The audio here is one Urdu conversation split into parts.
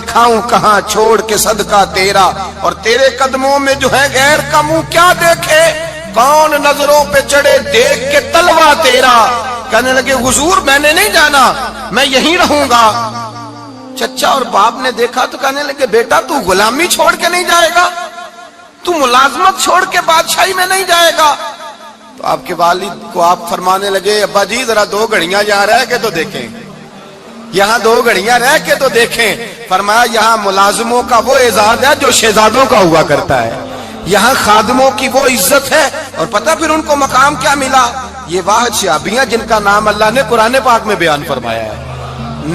کھاؤں کہاں چھوڑ کے صدقہ تیرا، اور تیرے قدموں میں جو ہے غیر کا منہ کیا دیکھے، کون نظروں پہ چڑھے دیکھ کے تلوا تیرا۔ کہنے لگے حضور میں نے نہیں جانا، میں یہیں رہوں گا۔ چچا اور باپ نے دیکھا تو کہنے لگے بیٹا تو غلامی چھوڑ کے نہیں جائے گا، تو ملازمت چھوڑ کے بادشاہی میں نہیں جائے گا۔ تو آپ کے والد کو آپ فرمانے لگے ابا جی ذرا 2 گھڑیاں یہاں رہ کے تو دیکھیں، یہاں 2 گھڑیاں رہ کے تو دیکھیں۔ فرمایا یہاں ملازموں کا وہ اعزاز ہے جو شہزادوں کا ہوا کرتا ہے، یہاں خادموں کی وہ عزت ہے۔ اور پتہ پھر ان کو مقام کیا ملا، یہ واحد شعبیاں جن کا نام اللہ نے قرآن پاک میں بیان فرمایا ہے،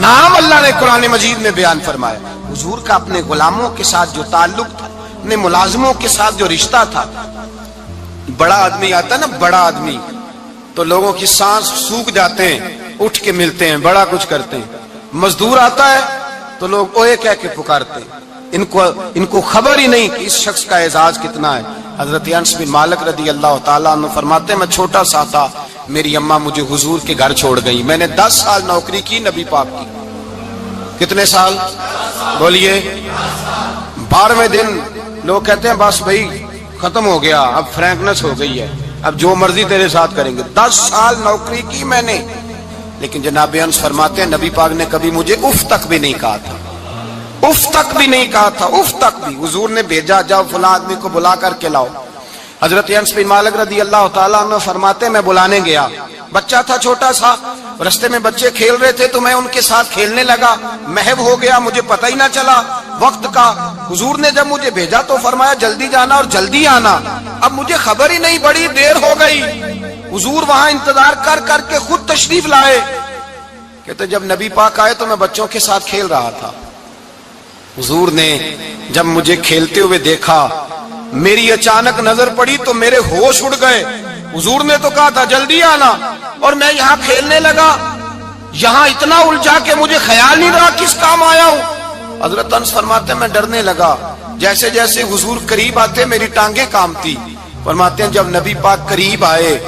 نام اللہ نے قرآن مجید میں بیان فرمایا۔ حضور کا اپنے غلاموں کے ساتھ جو تعلق تھا، اپنے ملازموں کے ساتھ جو رشتہ تھا، بڑا آدمی آتا ہے نا، بڑا آدمی تو لوگوں کی سانس سوکھ جاتے ہیں، اٹھ کے ملتے ہیں، بڑا کچھ کرتے ہیں۔ مزدور آتا ہے تو لوگ اوے کہہ کے پکارتے ہیں، ان کو خبر ہی نہیں کہ اس شخص کا اعزاز کتنا ہے۔ حضرت انس بن مالک رضی اللہ تعالیٰ عنہ فرماتے ہیں میں چھوٹا سا تھا، میری اماں مجھے حضور کے گھر چھوڑ گئی، میں نے 10 سال نوکری کی نبی پاک کی۔ کتنے سال بولیے؟ 12ویں دن لوگ کہتے ہیں بس بھائی ختم ہو گیا، اب فرینکنس ہو گئی ہے، اب جو مرضی تیرے ساتھ کریں گے۔ 10 سال نوکری کی میں نے، لیکن جناب انس فرماتے ہیں نبی پاک نے کبھی مجھے اف تک بھی نہیں کہا تھا، اف تک بھی نہیں کہا تھا، اف تک بھی۔ حضور نے بھیجا جاؤ فلاں آدمی کو بلا کر کے لاؤ۔ حضرت انس بن مالک رضی اللہ تعالیٰ عنہ فرماتے ہیں میں بلانے گیا، بچہ تھا چھوٹا سا، رستے میں بچے کھیل رہے تھے تو میں ان کے ساتھ کھیلنے لگا، محو ہو گیا، مجھے پتہ ہی نہ چلا وقت کا۔ حضور نے جب مجھے بھیجا تو فرمایا جلدی جانا اور جلدی آنا، اب مجھے خبر ہی نہیں، بڑی دیر ہو گئی۔ حضور وہاں انتظار کر کر کے خود تشریف لائے، کہتے جب نبی پاک آئے تو میں بچوں کے ساتھ کھیل رہا تھا، حضور نے جب مجھے کھیلتے ہوئے دیکھا، میری اچانک نظر پڑی تو میرے ہوش اڑ گئے۔ حضور نے تو کہا تھا جلدی آنا، اور میں یہاں کھیلنے لگا، یہاں اتنا الجھا کہ مجھے خیال نہیں رہا کس کام آیا ہوں۔ حضرت انس فرماتے ہیں میں ڈرنے لگا، جیسے جیسے حضور قریب آتے میری ٹانگیں کانپتی۔ فرماتے ہیں جب نبی پاک قریب آئے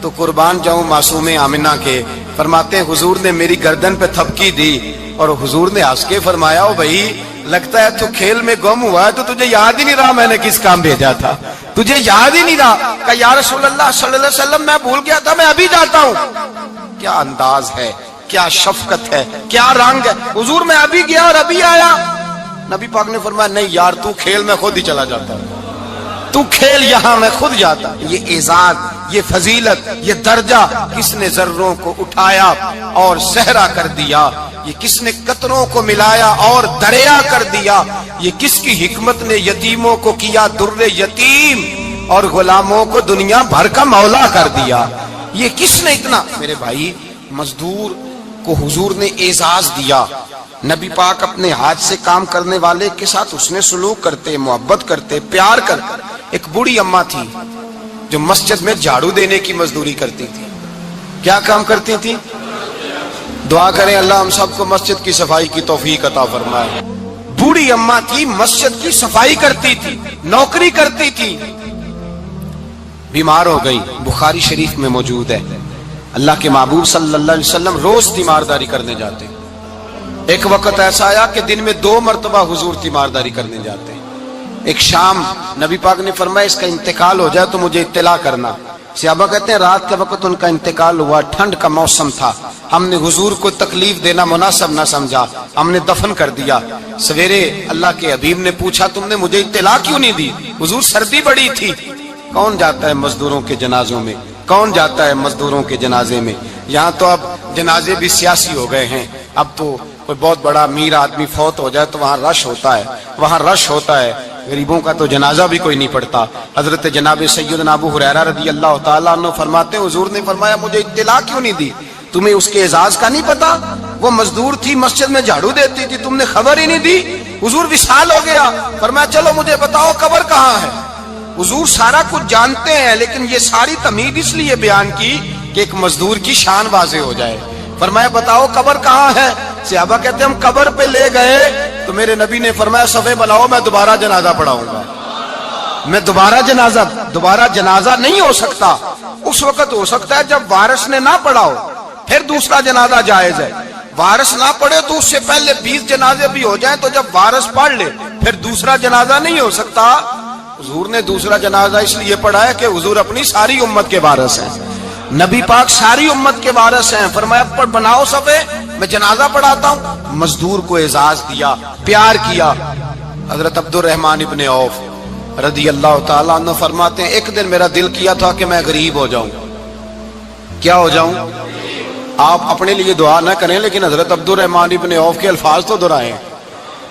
تو قربان جاؤں معصوم آمنہ کے، فرماتے ہیں حضور نے میری گردن پہ تھپکی دی اور حضور نے ہنس کے فرمایا او بھائی لگتا ہے تو کھیل میں گم ہوا ہے تو تجھے یاد ہی نہیں رہا میں نے کس کام بھیجا تھا، تجھے یاد ہی نہیں رہا۔ کہ یا رسول اللہ صلی اللہ علیہ وسلم میں بھول گیا تھا، میں ابھی جاتا ہوں۔ کیا انداز ہے، کیا شفقت ہے، کیا رنگ ہے۔ حضور میں ابھی گیا اور ابھی آیا۔ نبی پاک نے فرمایا نہیں یار تو کھیل میں خود ہی چلا جاتا، تو کھیل یہاں میں خود جاتا۔ یہ اعزاز، یہ فضیلت، یہ درجہ کس نے ذروں کو اٹھایا اور صحرا کر دیا، یہ کس نے قطروں کو ملایا اور دریا کر دیا، یہ کس کی حکمت نے یتیموں کو کیا در یتیم اور غلاموں کو دنیا بھر کا مولا کر دیا، یہ کس نے اتنا۔ میرے بھائی مزدور کو حضور نے اعزاز دیا، نبی پاک اپنے ہاتھ سے کام کرنے والے کے ساتھ اس نے سلوک کرتے، محبت کرتے، پیار کرتے۔ ایک بوڑھی اماں تھی جو مسجد میں جھاڑو دینے کی مزدوری کرتی تھی۔ کیا کام کرتی تھی؟ دعا کریں اللہ ہم سب کو مسجد کی صفائی کی توفیق عطا فرمائے۔ بوڑھی اماں تھی، مسجد کی صفائی کرتی تھی، نوکری کرتی تھی، بیمار ہو گئی، بخاری شریف میں موجود ہے۔ اللہ کے محبوب صلی اللہ علیہ وسلم روز تیمارداری کرنے جاتے، ایک وقت ایسا آیا کہ دن میں 2 مرتبہ حضور تیمارداری کرنے جاتے۔ ایک شام نبی پاک نے فرمایا اس کا انتقال ہو جائے تو مجھے اطلاع کرنا۔ صحابہ کہتے ہیں رات کے وقت ان کا انتقال ہوا، ٹھنڈ کا موسم تھا، ہم نے حضور کو تکلیف دینا مناسب نہ سمجھا، ہم نے دفن کر دیا۔ سویرے اللہ کے حبیب نے پوچھا تم نے مجھے اطلاع کیوں نہیں دی؟ حضور سردی بڑی تھی۔ کون جاتا ہے مزدوروں کے جنازوں میں؟ کون جاتا ہے مزدوروں کے جنازے میں؟ یہاں تو اب جنازے بھی سیاسی ہو گئے ہیں، اب تو کوئی بہت بڑا امیر آدمی فوت ہو جائے تو وہاں رش ہوتا ہے، وہاں رش ہوتا ہے، غریبوں کا تو جنازہ بھی کوئی نہیں پڑتا۔ حضرت جناب سیدنا ابو ہریرہ رضی اللہ تعالیٰ عنہ فرماتے ہیں حضور نے فرمایا مجھے اطلاع کیوں نہیں دی؟ تمہیں اس کے اعزاز کا نہیں پتا؟ وہ مزدور تھی مسجد میں جھاڑو دیتی تھی، تم نے خبر ہی نہیں دی؟ حضور وصال ہو گیا، فرمایا چلو مجھے بتاؤ قبر کہاں ہے۔ حضور سارا کچھ جانتے ہیں لیکن یہ ساری تمہید اس لیے بیان کی کہ ایک مزدور کی شان واضح ہو جائے۔ فرمایا بتاؤ قبر کہاں ہے؟ صحابہ کہتے ہیں ہم قبر پہ لے گئے تو میرے نبی نے فرمایا صفے بناؤ میں دوبارہ جنازہ پڑھاؤں گا۔ میں دوبارہ جنازہ نہیں ہو سکتا، اس وقت ہو سکتا ہے جب وارث نے نہ پڑھاؤ، پھر دوسرا جنازہ جائز ہے۔ وارث نہ پڑھے تو اس سے پہلے 20 جنازے بھی ہو جائیں تو جب وارث پڑھ لے پھر دوسرا جنازہ نہیں ہو سکتا. حضور نے دوسرا جنازہ اس لیے پڑھا ہے کہ حضور اپنی ساری امت کے وارث ہیں. نبی پاک ساری امت کے وارث ہیں. فرمایا پر بناؤ صفے، میں جنازہ پڑھاتا ہوں. مزدور کو اعزاز دیا، پیار کیا. حضرت عبد الرحمن ابن عوف رضی اللہ تعالیٰ عنہ فرماتے ہیں ایک دن میرا دل کیا تھا کہ میں غریب ہو جاؤں. کیا ہو جاؤں؟ آپ اپنے لیے دعا نہ کریں لیکن حضرت عبد الرحمن ابن عوف کے الفاظ تو دہرائیں.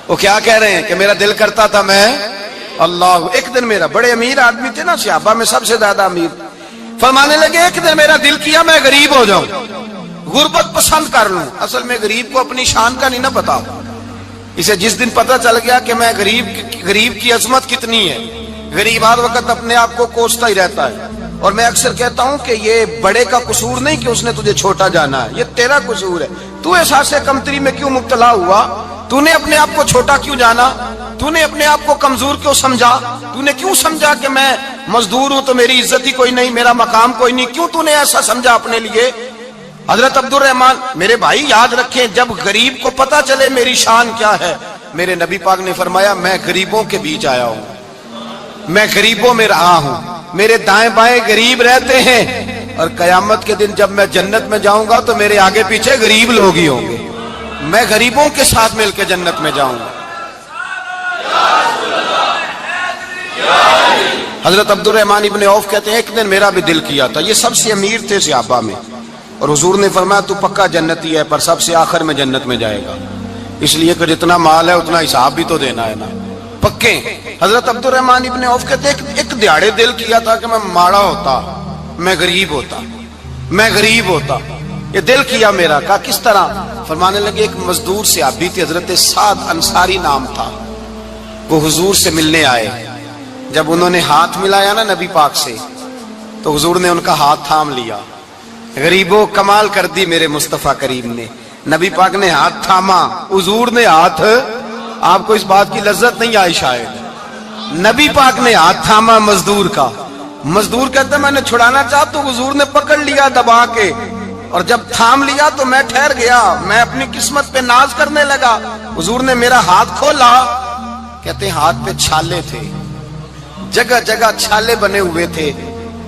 وہ کیا کہہ رہے ہیں کہ میرا دل کرتا تھا میں اللہ. ایک دن میرا، بڑے امیر آدمی تھے نا صحابہ میں سب سے زیادہ امیر، فرمانے لگے ایک دن میرا دل کیا میں غریب ہو جاؤں، غربت پسند کر لوں. اصل میں غریب کو اپنی شان کا نہیں نہ پتا. اسے جس دن پتہ چل گیا کہ میں غریب کی عظمت کتنی ہے، غریب ہر وقت اپنے آپ کو کوستا ہی رہتا ہے. اور میں اکثر کہتا ہوں کہ یہ بڑے کا قصور نہیں کہ اس نے تجھے چھوٹا جانا ہے، یہ تیرا قصور ہے. تو احساس کمتری میں کیوں مبتلا ہوا؟ تو نے اپنے آپ کو چھوٹا کیوں جانا؟ تو نے اپنے آپ کو کمزور کیوں سمجھا؟ تو نے کیوں سمجھا کہ میں مزدور ہوں تو میری عزت ہی کوئی نہیں، میرا مقام کوئی نہیں؟ کیوں تو نے ایسا سمجھا اپنے لیے؟ حضرت عبد الرحمن میرے بھائی یاد رکھیں، جب غریب کو پتا چلے میری شان کیا ہے، میرے نبی پاک نے فرمایا میں غریبوں کے بیچ آیا ہوں، میں غریبوں میں رہا ہوں، میرے دائیں بائیں غریب رہتے ہیں، اور قیامت کے دن جب میں جنت میں جاؤں گا تو میرے آگے پیچھے غریب لوگ ہی ہوں گے. میں غریبوں کے ساتھ مل کے جنت میں جاؤں گا. حضرت عبد الرحمن ابن عوف کہتے ہیں ایک دن میرا بھی دل کیا تھا. یہ سب سے امیر تھے صحابہ میں، اور حضور نے فرمایا تو پکا جنتی ہے پر سب سے آخر میں جنت میں جائے گا، اس لیے کہ جتنا مال ہے اتنا حساب بھی تو دینا ہے نا، پکے. حضرت عبد الرحمن ابن عوف کہتے ہیں ایک دیہڑے دل کیا تھا کہ میں ماڑا ہوتا، میں غریب ہوتا، میں غریب ہوتا. یہ دل کیا میرا. کہا کس طرح؟ فرمانے لگے ایک مزدور صحابی تھے حضرت سعد انصاری نام تھا، وہ حضور سے ملنے آئے. جب انہوں نے ہاتھ ملایا نا نبی پاک سے تو حضور نے ان کا ہاتھ تھام لیا. غریبوں کمال کر دی میرے مصطفیٰ کریم نے. نبی پاک نے ہاتھ تھاما، حضور نے ہاتھ، آپ کو اس بات کی لذت نہیں آئی شاید، نبی پاک نے ہاتھ تھاما مزدور کا. مزدور کہتا میں نے چھڑانا چاہا تو حضور نے پکڑ لیا دبا کے، اور جب تھام لیا تو میں ٹھہر گیا، میں اپنی قسمت پہ ناز کرنے لگا. حضور نے میرا ہاتھ کھولا. کہتے ہیں ہاتھ پہ چھالے تھے، جگہ جگہ چھالے بنے ہوئے تھے.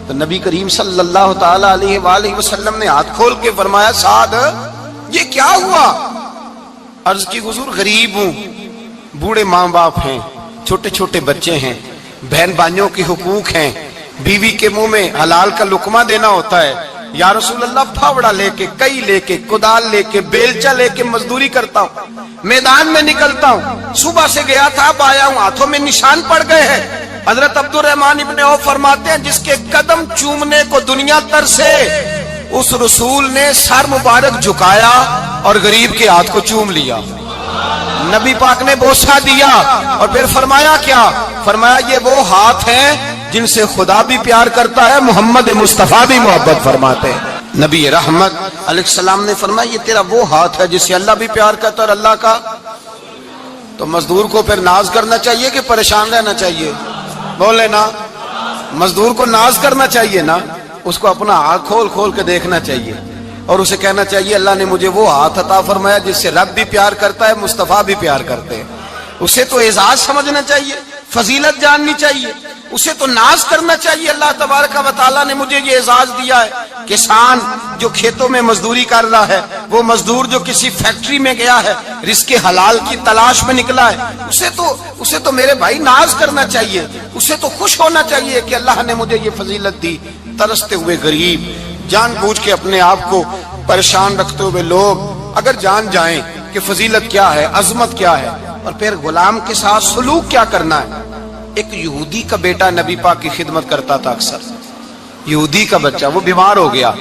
تو نبی کریم صلی اللہ تعالی علیہ وآلہ وسلم نے ہاتھ کھول کے فرمایا سعد یہ کیا ہوا؟ عرض کی حضور غریب ہوں، بوڑھے ماں باپ ہیں، چھوٹے چھوٹے بچے ہیں، بہن بھائیوں کے حقوق ہیں، بیوی کے منہ میں حلال کا لقمہ دینا ہوتا ہے. یا رسول اللہ پھاوڑا لے کے، کئی لے کے، کدال لے کے، بیلچا لے کے مزدوری کرتا ہوں، میدان میں نکلتا ہوں، صبح سے گیا تھا اب آیا ہوں، ہاتھوں میں نشان پڑ گئے ہیں. حضرت عبد الرحمن ابن عوف فرماتے ہیں جس کے قدم چومنے کو دنیا ترسے، اس رسول نے سر مبارک جھکایا اور غریب کے ہاتھ کو چوم لیا. نبی پاک نے بوسہ دیا اور پھر فرمایا کیا؟ فرمایا یہ وہ ہاتھ ہیں جن سے خدا بھی پیار کرتا ہے، محمد مصطفیٰ بھی محبت فرماتے ہیں. نبی رحمت علیہ السلام نے فرمایا یہ تیرا وہ ہاتھ ہے جس سے اللہ بھی پیار کرتا ہے اور اللہ کا. تو مزدور کو پھر ناز کرنا چاہیے کہ پریشان رہنا چاہیے؟ بولے نا، مزدور کو ناز کرنا چاہیے نا، اس کو اپنا ہاتھ کھول کھول کے دیکھنا چاہیے اور اسے کہنا چاہیے اللہ نے مجھے وہ ہاتھ عطا فرمایا جس سے رب بھی پیار کرتا ہے، مصطفیٰ بھی پیار کرتے ہیں. اسے تو اعزاز سمجھنا چاہیے، فضیلت جاننی چاہیے، اسے تو ناز کرنا چاہیے. اللہ تبارک و تعالیٰ نے مجھے یہ اعزاز دیا ہے. کسان جو کھیتوں میں مزدوری کر رہا ہے، وہ مزدور جو کسی فیکٹری میں گیا ہے، رزق حلال کی تلاش میں نکلا ہے، اسے تو میرے بھائی ناز کرنا چاہیے، اسے تو خوش ہونا چاہیے کہ اللہ نے مجھے یہ فضیلت دی. ترستے ہوئے غریب، جان بوجھ کے اپنے آپ کو پریشان رکھتے ہوئے لوگ اگر جان جائیں کہ فضیلت کیا ہے، عظمت کیا ہے، اور پھر غلام کے ساتھ سلوک کیا کرنا ہے. ایک یہودی کا بیٹا نبی پاک کی خدمت کرتا تھا اکثر. یہودی کا بچہ، وہ بیمار ہو گیا،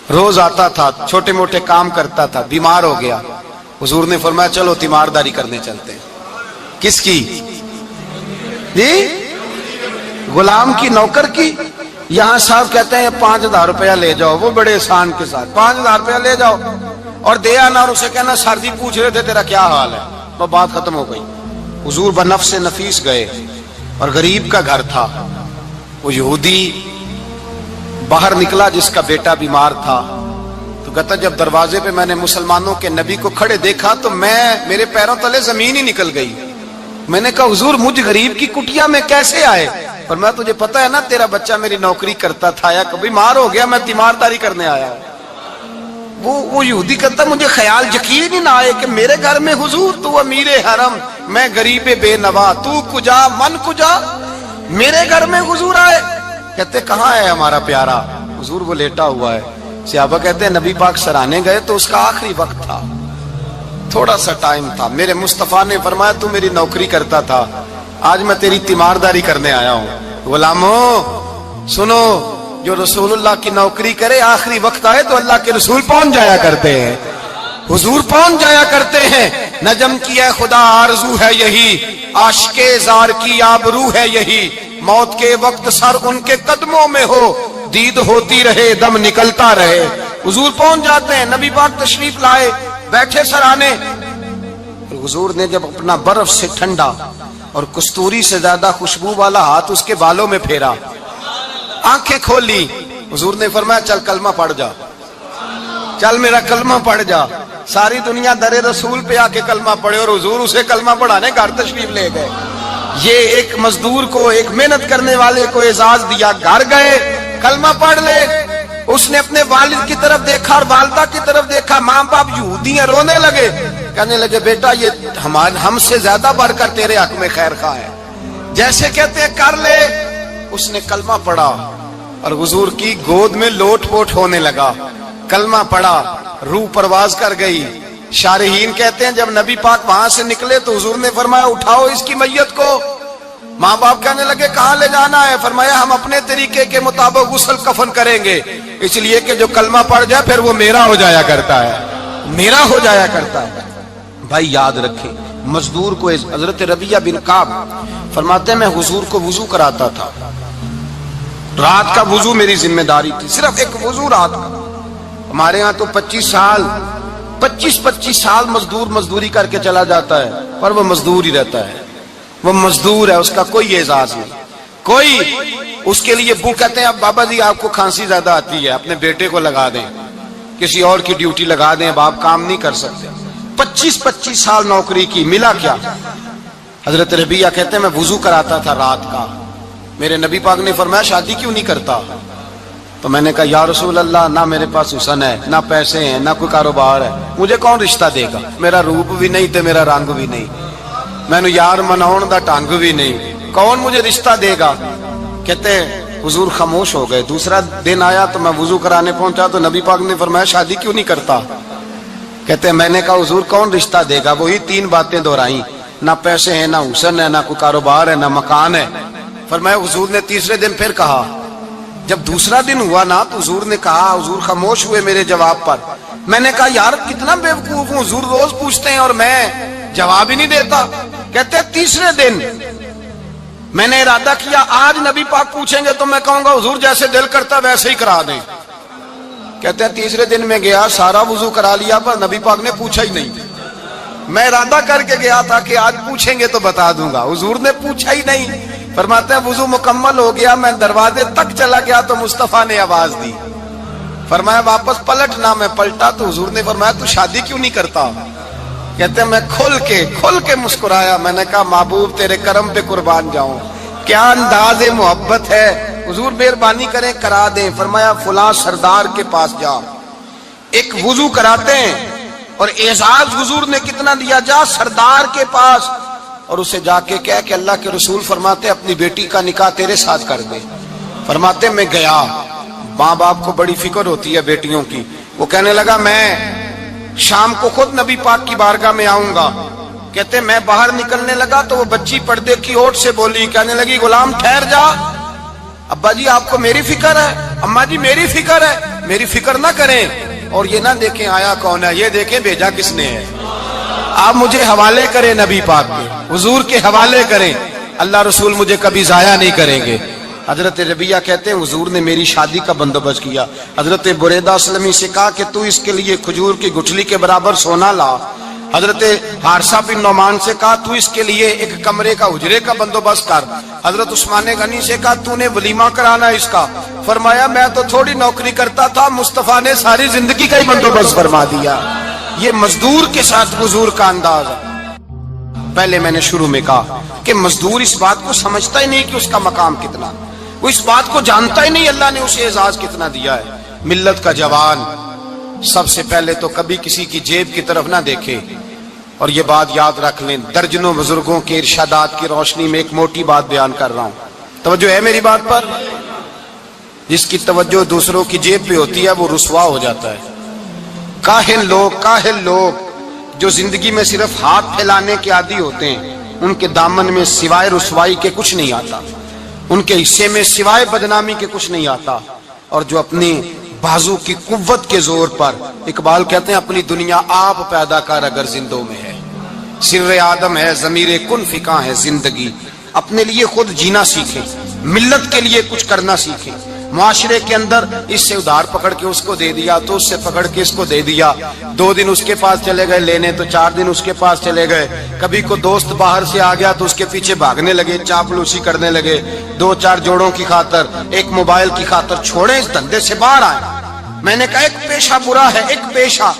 روز آتا تھا، چھوٹے موٹے کام کرتا تھا، بیمار ہو گیا. حضور نے فرمایا چلو تیمارداری کرنے چلتے ہیں. کس کی؟ جی غلام کی، نوکر کی. یہاں صاحب کہتے ہیں 5000 روپیہ لے جاؤ، وہ بڑے احسان کے ساتھ 5000 روپیہ لے جاؤ اور دے آنا، اور اسے کہنا سردی پوچھ رہے تھے تیرا کیا حال ہے، تو بات ختم ہو گئی. حضور بنفس نفیس گئے اور غریب کا گھر تھا. وہ یہودی باہر نکلا جس کا بیٹا بیمار تھا، تو تو کہتا جب دروازے پہ میں نے مسلمانوں کے نبی کو کھڑے دیکھا تو میرے پیروں تلے زمین ہی نکل گئی. میں نے کہا حضور مجھ غریب کی کٹیا میں کیسے آئے؟ پر میں تجھے پتا ہے نا تیرا بچہ میری نوکری کرتا تھا یا کبھی مار ہو گیا میں تیمارداری کرنے آیا. وہ یہودی کہتا مجھے خیال یقین ہی نہ آئے کہ میرے گھر میں حضور تو امیر حرم میں غریب بے نوا تو کجا من کجا میرے گھر میں حضور آئے. کہتے کہاں ہے ہمارا پیارا؟ حضور وہ لیٹا ہوا ہے. صحابہ کہتے ہیں نبی پاک سرانے گئے تو اس کا آخری وقت تھا, تھوڑا سا ٹائم تھا. میرے مصطفیٰ نے فرمایا تو میری نوکری کرتا تھا, آج میں تیری تیمارداری کرنے آیا ہوں. غلاموں سنو, جو رسول اللہ کی نوکری کرے آخری وقت آئے تو اللہ کے رسول پہنچ جایا کرتے ہیں, حضور پہنچ جایا کرتے ہیں. نجم کی ہے خدا آرزو ہے یہی, عاشق زار کی آبرو ہے یہی, موت کے وقت سر ان کے قدموں میں ہو, دید ہوتی رہے دم نکلتا رہے. حضور پہنچ جاتے ہیں. نبی پاک تشریف لائے, بیٹھے سرانے. حضور نے جب اپنا برف سے ٹھنڈا اور کستوری سے زیادہ خوشبو والا ہاتھ اس کے بالوں میں پھیرا, آنکھیں کھولی, حضور نے فرمایا چل کلمہ پڑھ جا, چل میرا کلمہ پڑھ جا. ساری دنیا در رسول پہ آ کے کلمہ پڑھے اور حضور اسے کلمہ پڑھانے گھر تشریف لے گئے. یہ ایک مزدور کو, ایک محنت کرنے والے کو اعزاز دیا. گھر گئے, کلمہ پڑھ لے. اس نے اپنے والد کی طرف دیکھا اور والدہ کی طرف دیکھا, ماں باپ یہودی ہیں, رونے لگے. کہنے لگے بیٹا یہ ہم سے زیادہ بڑھ کر تیرے حق میں خیر خواہ ہے, جیسے کہتے ہیں کر لے. اس نے کلمہ پڑھا اور حضور کی گود میں لوٹ پوٹ ہونے لگا. کلمہ پڑھا, روح پرواز کر گئی. شارحین کہتے ہیں جب نبی پاک وہاں سے نکلے تو حضور نے فرمایا اٹھاؤ اس کی میت کو. ماں باپ کہنے لگے کہاں لے جانا ہے؟ فرمایا ہم اپنے طریقے کے مطابق غسل کفن کریں گے, اس لیے کہ جو کلمہ پڑھ جائے پھر وہ میرا ہو جایا کرتا ہے, میرا ہو جایا کرتا ہے. بھائی یاد رکھیں, مزدور کو حضرت ربیعہ بن کعب فرماتے ہیں میں حضور کو وضو کراتا تھا, رات کا وضو میری ذمہ داری تھی, صرف ایک وضو رات کا. ہمارے ہاں تو 25 سال مزدور مزدوری کر کے چلا جاتا ہے, پر وہ مزدور ہی رہتا ہے, وہ مزدور ہے, اس کا کوئی اعزاز نہیں, کوئی اس کے لیے وہ کہتے ہیں اب بابا جی آپ کو کھانسی زیادہ آتی ہے, اپنے بیٹے کو لگا دیں, کسی اور کی ڈیوٹی لگا دیں, اب آپ کام نہیں کر سکتے. 25 سال نوکری کی, ملا کیا؟ حضرت ربیعہ کہتے ہیں میں وضو کراتا تھا رات کا. میرے نبی پاک نے فرمایا شادی کیوں نہیں کرتا؟ تو میں نے کہا یا رسول اللہ نہ میرے پاس حسن ہے, نہ پیسے ہیں, نہ کوئی کاروبار ہے, مجھے کون رشتہ دے گا؟ میرا روپ بھی نہیں تے میرا رنگ بھی نہیں, میں نے یار مناؤن دا ٹانگ بھی نہیں, کون مجھے رشتہ دے گا؟ کہتے ہیں حضور خاموش ہو گئے. دوسرا دن آیا تو میں وضو کرانے پہنچا تو نبی پاک نے فرمایا شادی کیوں نہیں کرتا؟ کہتے ہیں میں نے کہا حضور کون رشتہ دے گا؟ وہی 3 باتیں دہرائیں, نہ پیسے ہیں, نہ حسن ہے, نہ کوئی کاروبار ہے, نہ مکان ہے. فرمایا حضور نے تیسرے دن پھر کہا. جب دوسرا دن ہوا نا تو حضور نے کہا, حضور خاموش ہوئے میرے جواب پر. میں نے کہا یار کتنا بیوقوف ہوں, حضور روز پوچھتے ہیں اور میں جواب ہی نہیں دیتا. کہتے ہیں تیسرے دن میں نے ارادہ کیا آج نبی پاک پوچھیں گے تو میں کہوں گا حضور جیسے دل کرتا ویسے ہی کرا دیں. کہتے ہیں تیسرے دن میں گیا, سارا وضو کرا لیا, پر نبی پاک نے پوچھا ہی نہیں. میں ارادہ کر کے گیا تھا کہ آج پوچھیں گے تو بتا دوں گا, حضور نے پوچھا ہی نہیں. فرماتے ہیں وضو مکمل ہو گیا, میں دروازے تک چلا گیا تو مصطفیٰ نے آواز دی. فرمایا واپس پلٹنا, میں پلٹا تو حضور نے فرمایا تو شادی کیوں نہیں کرتا؟ کہتے ہیں میں کھل کے مسکرایا. میں نے کہا محبوب تیرے کرم پہ قربان جاؤں, کیا انداز محبت ہے, حضور مہربانی کریں کرا دیں. فرمایا فلاں سردار کے پاس جا, ایک وضو کراتے ہیں, اور اعزاز حضور نے کتنا دیا, جا سردار کے پاس اور اسے جا کے کہہ کہ اللہ کے رسول فرماتے اپنی بیٹی کا نکاح تیرے ساتھ کر دے. فرماتے میں گیا, ماں باپ کو بڑی فکر ہوتی ہے بیٹیوں کی. وہ کہنے لگا میں شام کو خود نبی پاک کی بارگاہ میں آؤں گا. کہتے میں باہر نکلنے لگا تو وہ بچی پردے کی اوٹ سے بولی, کہنے لگی غلام ٹھہر جا, ابا جی آپ کو میری فکر ہے, اماں جی میری فکر ہے, میری فکر نہ کریں اور یہ نہ دیکھیں آیا کون ہے, یہ دیکھیں بھیجا کس نے ہے. آپ مجھے حوالے کریں نبی پاک کے, حضور کے حوالے کریں, اللہ رسول مجھے کبھی ضائع نہیں کریں گے. حضرت ربیعہ کہتے ہیں حضور نے میری شادی کا بندوبست کیا. حضرت بریدہ اسلمی سے کہا کہ تو اس کے لیے کھجور کی گٹھلی کے برابر سونا لا. حضرت حارثہ بن نعمان سے کہا تو اس کے لیے ایک کمرے کا حجرے کا بندوبست کر. حضرت عثمان غنی سے کہا تو نے ولیمہ کرانا اس کا؟ فرمایا میں تو تھوڑی نوکری کرتا تھا، مصطفیٰ نے ساری زندگی کا ہی بندوبست فرما دیا۔ یہ مزدور کے ساتھ حضور کا انداز ہے۔ پہلے میں نے شروع میں کہا کہ مزدور اس بات کو سمجھتا ہی نہیں کہ اس کا مقام کتنا، وہ اس بات کو جانتا ہی نہیں اللہ نے اسے اعزاز کتنا دیا ہے۔ ملت کا جوان سب سے پہلے تو کبھی کسی کی جیب کی طرف نہ دیکھے، اور یہ بات یاد رکھ لیں، درجنوں بزرگوں کے ارشادات کی روشنی میں ایک موٹی بات بیان کر رہا ہوں، توجہ ہے میری بات پر؟ جس کی توجہ دوسروں کی جیب پہ ہوتی ہے وہ رسوا ہو جاتا ہے۔ کاہل لوگ جو زندگی میں صرف ہاتھ پھیلانے کے عادی ہوتے ہیں، ان کے دامن میں سوائے رسوائی کے کچھ نہیں آتا، ان کے حصے میں سوائے بدنامی کے کچھ نہیں آتا، اور جو اپنی بازو کی قوت کے زور پر، اقبال کہتے ہیں اپنی دنیا آپ پیدا کر اگر زندوں میں ہے، سر آدم ہے ضمیر کن فکاں ہے زندگی، اپنے لیے خود جینا سیکھیں، ملت کے لیے کچھ کرنا سیکھیں۔ معاشرے کے اندر اس سے ادھار پکڑ کے اس کو دے دیا تو اس سے پکڑ کے اس کو دے دیا، 2 دن اس کے پاس چلے گئے لینے تو 4 دن اس کے پاس چلے گئے، کبھی کو دوست باہر سے آ گیا تو اس کے پیچھے بھاگنے لگے، چاپلوسی کرنے لگے، 2-4 جوڑوں کی خاطر، ایک موبائل کی خاطر، چھوڑیں اس دھندے سے باہر آئیں۔ میں نے کہا ایک پیشہ برا ہے، ایک پیشہ،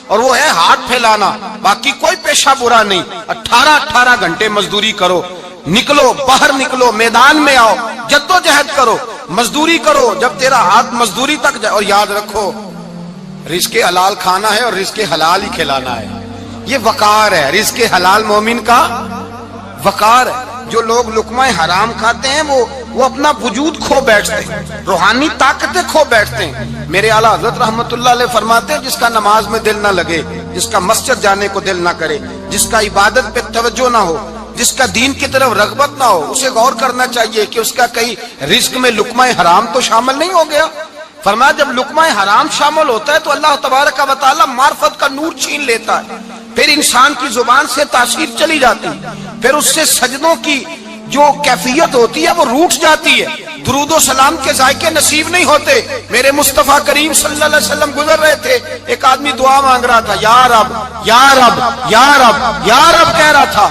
اور وہ ہے ہاتھ پھیلانا، باقی کوئی پیشہ برا نہیں۔ 18 گھنٹے مزدوری کرو، نکلو باہر، نکلو میدان میں آؤ، جدوجہد کرو، مزدوری کرو جب تیرا ہاتھ مزدوری تک جائے، اور یاد رکھو رزق حلال کھانا ہے اور رزق حلال ہی کھلانا ہے، یہ وقار ہے، رزق حلال مومن کا وقار ہے۔ جو لوگ لقمہ حرام کھاتے ہیں وہ اپنا وجود کھو بیٹھتے ہیں، روحانی طاقتیں کھو بیٹھتے ہیں۔ میرے اعلیٰ حضرت رحمت اللہ علیہ فرماتے ہیں جس کا نماز میں دل نہ لگے، جس کا مسجد جانے کو دل نہ کرے، جس کا عبادت پہ توجہ نہ ہو، جس کا دین کی طرف رغبت نہ ہو، اسے غور کرنا چاہیے کہ اس کا کہیں رزق میں لقمہ حرام تو شامل نہیں ہو گیا۔ فرمایا جب لقمہ حرام شامل ہوتا ہے تو اللہ تبارک و تعالی معرفت کا نور چھین لیتا ہے، پھر انسان کی زبان سے تاثیر چلی جاتی ہے، پھر اس سے سجدوں کی جو کیفیت ہوتی ہے وہ روٹ جاتی ہے، درود و سلام کے ذائقے نصیب نہیں ہوتے۔ میرے مصطفیٰ کریم صلی اللہ علیہ وسلم گزر رہے تھے، ایک آدمی دعا مانگ رہا تھا، یا رب یا رب یا رب یا رب کہہ رہا تھا،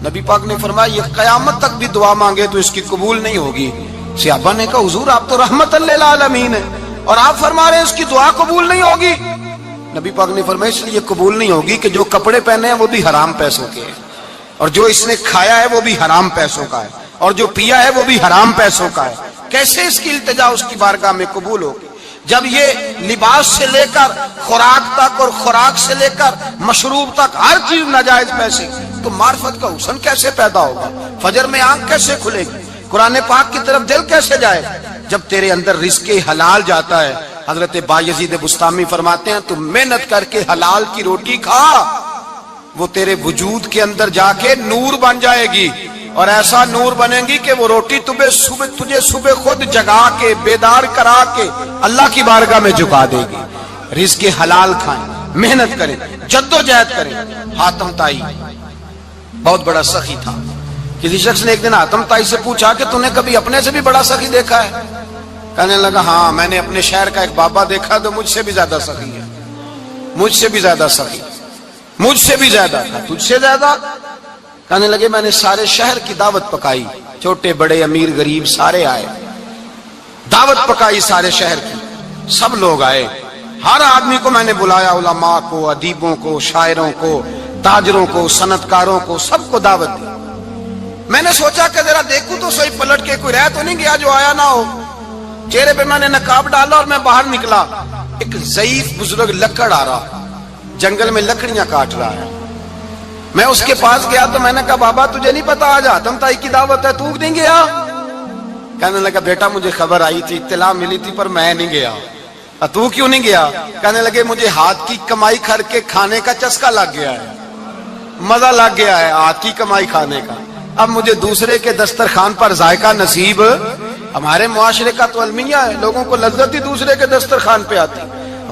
نبی پاک نے فرمایا یہ قیامت تک بھی دعا مانگے تو اس کی قبول نہیں ہوگی۔ صحابہ نے کہا حضور آپ تو رحمت للعالمین ہیں اور آپ فرما رہے ہیں اس کی دعا قبول نہیں ہوگی۔ نبی پاک نے فرمایا اس لیے قبول نہیں ہوگی کہ جو کپڑے پہنے ہیں وہ بھی حرام پیسوں کے ہیں، اور جو اس نے کھایا ہے وہ بھی حرام پیسوں کا ہے، اور جو پیا ہے وہ بھی حرام پیسوں کا ہے۔ کیسے اس کی التجا اس کی بارگاہ میں قبول ہوگی جب یہ لباس سے لے کر خوراک تک اور خوراک سے لے کر مشروب تک ہر چیز ناجائز پیسے، تو معرفت کا حسن کیسے پیدا ہوگا؟ فجر میں آنکھ کیسے کھلے گی؟ قرآن پاک کی طرف دل کیسے جائے جب تیرے اندر رزق حلال جاتا ہے؟ حضرت بایزید بستامی فرماتے ہیں تو محنت کر کے حلال کی روٹی کھا، وہ تیرے وجود کے اندر جا کے نور بن جائے گی، اور ایسا نور بنے گی کہ وہ روٹی تجھے صبح خود جگا کے بیدار کرا کے اللہ کی بارگاہ میں جھکا دے گی۔ رزق حلال کھائیں، محنت کریں، جدوجہد کریں۔ حاتم طائی بہت بڑا سخی تھا، کسی شخص نے ایک دن حاتم طائی سے پوچھا کہ تو نے کبھی اپنے سے بھی بڑا سخی دیکھا ہے؟ کہنے لگا ہاں میں نے اپنے شہر کا ایک بابا دیکھا تو مجھ سے بھی زیادہ سخی ہے، مجھ سے بھی زیادہ سخی، مجھ سے بھی زیادہ تھا، تجھ سے زیادہ؟ کہنے لگے میں نے سارے شہر کی دعوت پکائی، چھوٹے بڑے امیر غریب سارے آئے، دعوت پکائی سارے شہر کی، سب لوگ آئے، ہر آدمی کو میں نے بلایا، علماء کو، ادیبوں کو، شاعروں کو، تاجروں کو، صنعت کاروں کو، سب کو دعوت دی۔ میں نے سوچا کہ ذرا دیکھوں تو صحیح پلٹ کے کوئی رہ تو نہیں گیا جو آیا نہ ہو۔ چہرے پہ میں نے نقاب ڈالا اور میں باہر نکلا، ایک ضعیف بزرگ لکڑ آ رہا، جنگل میں لکڑیاں کاٹ رہا ہے۔ میں اس کے پاس گیا تو میں نے کہا بابا تجھے نہیں پتا آج حاتم طائی کی دعوت ہے، تو نہیں گیا؟ کہنے لگا بیٹا مجھے خبر آئی تھی، اطلاع ملی تھی پر میں نہیں گیا۔ تو کیوں نہیں گیا؟ کہنے لگے مجھے ہاتھ کی کمائی کر کے کھانے کا چسکا لگ گیا ہے، مزہ لگ گیا ہے ہاتھ کی کمائی کھانے کا، اب مجھے دوسرے کے دسترخوان پر ذائقہ نصیب۔ ہمارے معاشرے کا تو المیہ ہے، لوگوں کو لذت ہی دوسرے کے دسترخوان پہ آتی،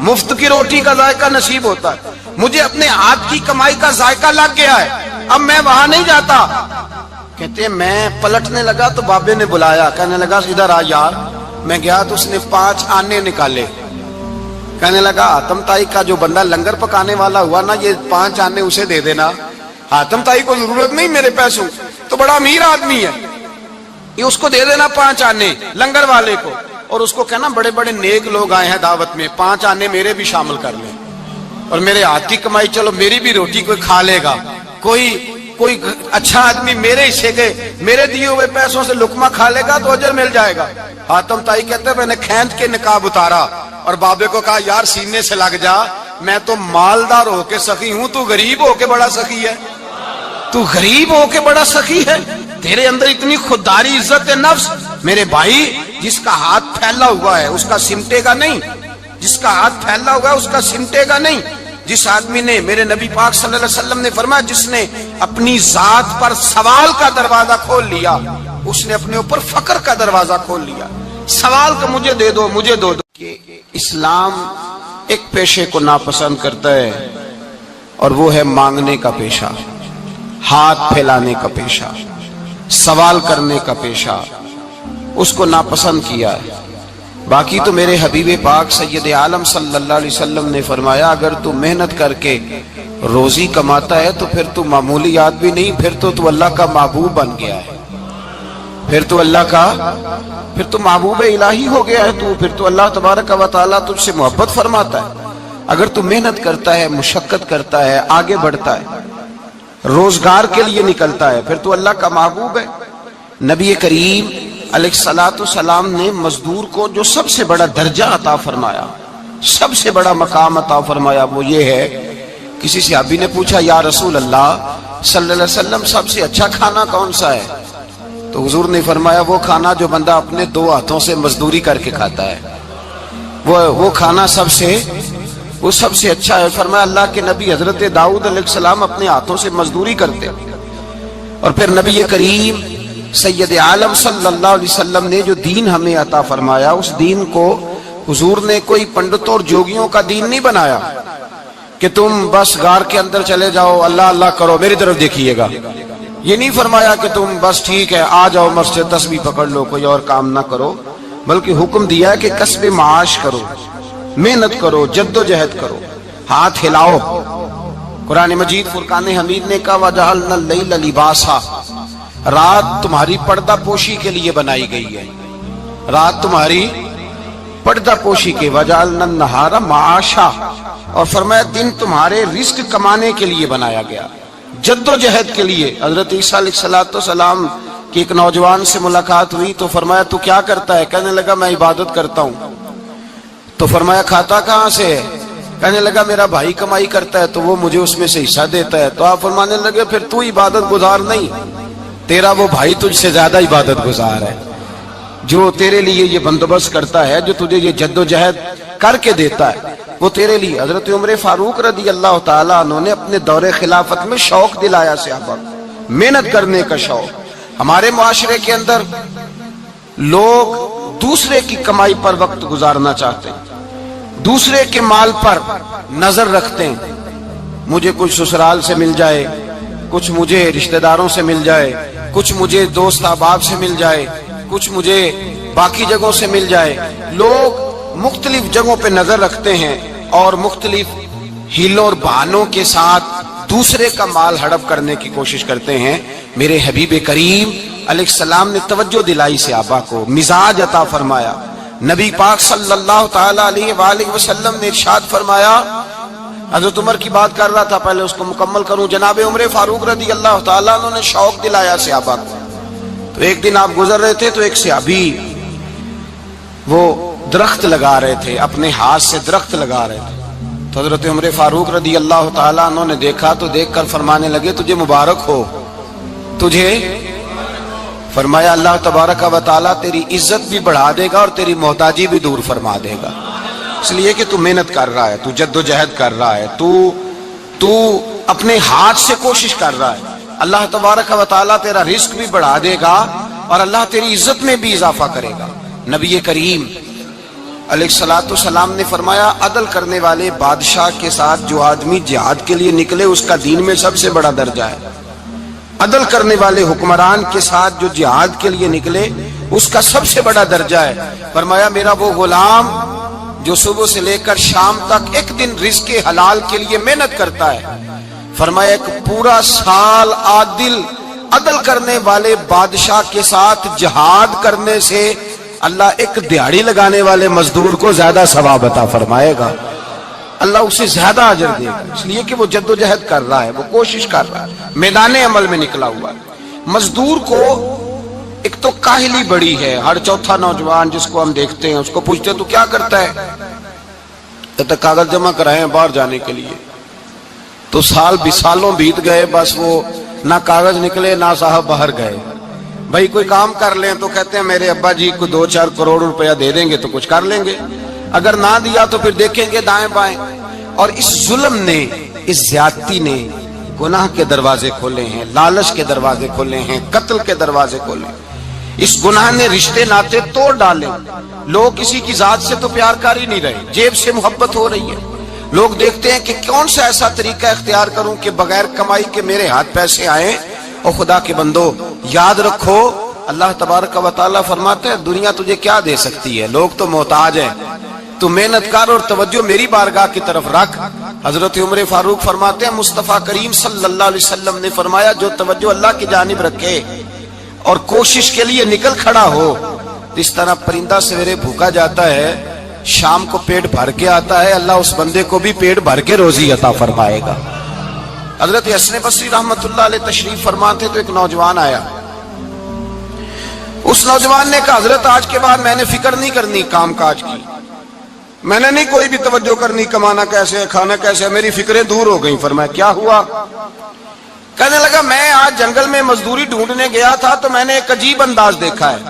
مفت کی روٹی کا ذائقہ نصیب ہوتا ہے، مجھے اپنے ہاتھ کی کمائی کا ذائقہ لگ گیا ہے، اب میں وہاں نہیں جاتا۔ کہتے ہیں میں پلٹنے لگا تو بابے نے بلایا، کہنے لگا ادھر آ یار۔ میں گیا تو اس نے 5 آنے نکالے، کہنے لگا حاتم طائی کا جو بندہ لنگر پکانے والا ہوا نا، یہ 5 آنے اسے دے دینا، حاتم طائی کو ضرورت نہیں میرے پیسوں، تو بڑا امیر آدمی ہے۔ یہ اس کو دے دینا 5 آنے لنگر والے کو، اور اس کو کہنا بڑے بڑے نیک لوگ آئے ہیں دعوت میں، 5 آنے میرے بھی شامل کر لیں، اور میرے ہاتھ کی کمائی چلو میری بھی روٹی کوئی کھا لے گا، کوئی اچھا آدمی میرے حصے کے میرے دیے ہوئے پیسوں سے لقمہ کھا لے گا تو اجر مل جائے گا۔ حاتم طائی کہتے ہیں میں نے کھینچ کے نقاب اتارا اور بابے کو کہا یار سینے سے لگ جا، میں تو مالدار ہو کے سخی ہوں، تو غریب ہو کے بڑا سخی ہے، تو غریب ہو کے بڑا سخی ہے، تیرے اندر اتنی خودداری عزت نفس۔ میرے بھائی جس کا ہاتھ پھیلا ہوا ہے اس کا سمٹے گا نہیں، جس کا ہاتھ پھیلا ہوا ہے اس کا سمٹے گا نہیں۔ جس آدمی نے، میرے نبی پاک صلی اللہ علیہ وسلم نے فرمایا جس نے اپنی ذات پر سوال کا دروازہ کھول لیا اس نے اپنے اوپر فقر کا دروازہ کھول لیا۔ سوال کا مجھے دے دو مجھے دو کہ اسلام ایک پیشے کو ناپسند کرتا ہے اور وہ ہے مانگنے کا پیشہ، ہاتھ پھیلانے کا پیشہ، سوال کرنے کا پیشہ، اس کو ناپسند کیا ہے۔ باقی تو میرے حبیب پاک سید عالم صلی اللہ علیہ وسلم نے فرمایا اگر تو محنت کر کے روزی کماتا ہے تو پھر تو معمولی آدمی نہیں، پھر تو اللہ کا محبوب بن گیا ہے، پھر تو محبوب الہی ہو گیا ہے، پھر تو اللہ تبارک و تعالیٰ تجھ سے محبت فرماتا ہے۔ اگر تو محنت کرتا ہے، مشقت کرتا ہے، آگے بڑھتا ہے، روزگار کے لیے نکلتا ہے، پھر تو اللہ کا محبوب ہے۔ نبی کریم علیہ السلام نے مزدور کو جو سب سے بڑا درجہ عطا فرمایا، سب سے بڑا مقام عطا فرمایا وہ یہ ہے، کسی صحابی نے پوچھا یا رسول اللہ صلی اللہ علیہ وسلم سب سے اچھا کھانا کون سا ہے؟ تو حضور نے فرمایا وہ کھانا جو بندہ اپنے 2 ہاتھوں سے مزدوری کر کے کھاتا ہے، وہ کھانا سب سے اچھا ہے۔ فرمایا اللہ کے نبی حضرت داؤد علیہ السلام اپنے ہاتھوں سے مزدوری کرتے، اور پھر نبی کریم سید عالم صلی اللہ علیہ وسلم نے جو دین ہمیں عطا فرمایا اس دین کو حضور نے کوئی پنڈتوں اور جوگیوں کا دین نہیں بنایا کہ تم بس غار کے اندر چلے جاؤ اللہ اللہ کرو میری طرف دیکھیے گا، یہ نہیں فرمایا کہ تم بس ٹھیک ہے آ جاؤ مسجد تسبیح پکڑ لو کوئی اور کام نہ کرو، بلکہ حکم دیا ہے کہ کسب معاش کرو، محنت کرو، جد و جہد کرو، ہاتھ ہلاؤ۔ قرآن مجید فرقان حمید نے کہا وَجَعَلْنَا اللَّيْلَ لِبَاسًا، رات تمہاری پردہ پوشی کے لیے بنائی گئی ہے، رات تمہاری پردہ پوشی کے، وَجَعَلْنَا النَّهَارَ مَعَاشًا، اور فرمایا دن تمہارے رزق کمانے کے لیے بنایا گیا، جد و جہد کے لیے۔ حضرت عیسیٰ علیہ السلام کی ایک نوجوان سے ملاقات ہوئی تو فرمایا تو کیا کرتا ہے؟ کہنے لگا میں عبادت کرتا ہوں۔ تو فرمایا کھاتا کہاں سے ہے؟ کہنے لگا میرا بھائی کمائی کرتا ہے تو وہ مجھے اس میں سے حصہ دیتا ہے۔ تو آپ فرمانے لگے پھر تو عبادت گزار نہیں، تیرا وہ بھائی تجھ سے زیادہ عبادت گزار ہے، جو تیرے لیے یہ بندوبست کرتا ہے، جو تجھے یہ جد و جہد کر کے دیتا ہے وہ تیرے لیے۔ حضرت عمر فاروق رضی اللہ تعالیٰ عنہ نے اپنے دور خلافت میں شوق دلایا صحابہ، محنت کرنے کا شوق۔ ہمارے معاشرے کے اندر لوگ دوسرے کی کمائی پر وقت گزارنا چاہتے ہیں، دوسرے کے مال پر نظر رکھتے ہیں، مجھے کچھ سسرال سے مل جائے، کچھ مجھے رشتہ داروں سے مل جائے، کچھ مجھے دوست احباب سے مل جائے، کچھ مجھے باقی جگہوں سے مل جائے۔ لوگ مختلف جگہوں پہ نظر رکھتے ہیں اور مختلف ہیلوں اور بہانوں کے ساتھ دوسرے کا مال ہڑپ کرنے کی کوشش کرتے ہیں۔ میرے حبیب کریم علیہ السلام نے توجہ دلائی صحابہ کو، مزاج عطا فرمایا۔ نبی پاک صلی اللہ تعالی علیہ وآلہ وسلم نے ارشاد فرمایا، حضرت عمر کی بات کر رہا تھا پہلے اس کو مکمل کروں، جناب عمر فاروق رضی اللہ تعالیٰ عنہ نے شوق دلایا صحابہ کو۔ تو ایک دن آپ گزر رہے تھے تو ایک صحابی وہ درخت لگا رہے تھے، اپنے ہاتھ سے درخت لگا رہے تھے۔ تو حضرت عمر فاروق رضی اللہ تعالیٰ عنہ نے دیکھا تو دیکھ کر فرمانے لگے تجھے مبارک ہو، تجھے فرمایا اللہ تبارک و تعالیٰ تیری عزت بھی بڑھا دے گا اور تیری محتاجی بھی دور فرما دے گا، اس لیے کہ تو محنت کر رہا ہے، تو جد و جہد کر رہا ہے، تو اپنے ہاتھ سے کوشش کر رہا ہے، اللہ تبارک و تعالیٰ تیرا رزق بھی بڑھا دے گا اور اللہ تیری عزت میں بھی اضافہ کرے گا۔ نبی کریم علیہ السلام نے فرمایا عدل کرنے والے بادشاہ کے ساتھ جو آدمی جہاد کے لیے نکلے اس کا دین میں سب سے بڑا درجہ ہے، عدل کرنے والے حکمران کے ساتھ جو جہاد کے لیے نکلے اس کا سب سے بڑا درجہ ہے۔ فرمایا میرا وہ غلام جو صبح سے لے کر شام تک ایک دن رزق حلال کے لیے محنت کرتا ہے، فرمایا ایک پورا سال عادل عدل کرنے والے بادشاہ کے ساتھ جہاد کرنے سے اللہ ایک دیہڑی لگانے والے مزدور کو زیادہ ثواب عطا فرمائے گا، اللہ اسے زیادہ اجر دے گا، اس لیے کہ وہ جد و جہد کر رہا ہے، وہ کوشش کر رہا ہے، میدان عمل میں نکلا ہوا ہے۔ مزدور کو ایک تو کاہلی بڑی ہے، ہر چوتھا نوجوان جس کو ہم دیکھتے ہیں اس کو پوچھتے ہیں تو کیا کرتا ہے، تو کاغذ جمع کرائے ہیں باہر جانے کے لیے، تو سالوں بیت گئے، بس وہ نہ کاغذ نکلے نہ صاحب باہر گئے۔ بھائی کوئی کام کر لیں تو کہتے ہیں میرے ابا جی کو 2-4 کروڑ روپیہ دے دیں گے تو کچھ کر لیں گے، اگر نہ دیا تو پھر دیکھیں گے دائیں بائیں۔ اور اس ظلم نے، اس زیادتی نے گناہ کے دروازے کھولے ہیں، لالچ کے دروازے کھولے ہیں، قتل کے دروازے کھولے ہیں۔ اس گناہ نے رشتے ناتے توڑ ڈالے، لوگ کسی کی ذات سے تو پیار کر ہی نہیں رہے، جیب سے محبت ہو رہی ہے۔ لوگ دیکھتے ہیں کہ کون سا ایسا طریقہ اختیار کروں کہ بغیر کمائی کے میرے ہاتھ پیسے آئیں۔ اور خدا کے بندو یاد رکھو، اللہ تبارک و تعالیٰ فرماتا ہے دنیا تجھے کیا دے سکتی ہے، لوگ تو محتاج ہیں، تو محنت کر اور توجہ میری بارگاہ کی طرف رکھ۔ حضرت عمر فاروق فرماتے ہیں مصطفیٰ کریم صلی اللہ علیہ وسلم نے فرمایا جو توجہ اللہ کی جانب رکھے اور کوشش کے لیے نکل کھڑا ہو، اس طرح پرندہ سویرے بھوکا جاتا ہے شام کو پیٹ بھر کے آتا ہے، اللہ اس بندے کو بھی پیٹ بھر کے روزی عطا فرمائے گا۔ حضرت حسن بصری رحمت اللہ علیہ تشریف فرما تھے تو ایک نوجوان آیا، اس نوجوان نے کہا حضرت آج کے بعد میں نے فکر نہیں کرنی کام کاج کی، میں نے نہیں کوئی بھی توجہ کرنی کمانا کیسے ہے کھانا کیسے ہے، میری فکریں دور ہو گئیں۔ فرمایا کیا ہوا؟ کہنے لگا میں آج جنگل میں مزدوری ڈھونڈنے گیا تھا تو میں نے ایک عجیب انداز دیکھا ہے،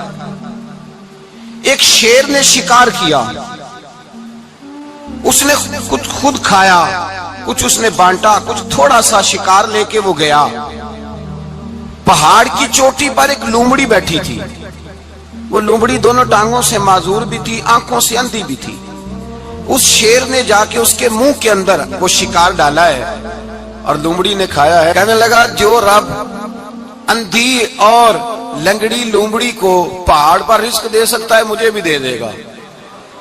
ایک شیر نے شکار کیا، اس نے کچھ خود کھایا، کچھ اس نے بانٹا، کچھ تھوڑا سا شکار لے کے وہ گیا۔ پہاڑ کی چوٹی پر ایک لومڑی بیٹھی تھی، وہ لومڑی دونوں ٹانگوں سے معذور بھی تھی، آنکھوں سے اندھی بھی تھی۔ اس شیر نے جا کے اس کے منہ کے اندر وہ شکار ڈالا ہے اور لومڑی نے کھایا ہے۔ کہنے لگا جو رب اندھی اور لنگڑی لومڑی کو پہاڑ پر رزق دے سکتا ہے مجھے بھی دے دے گا،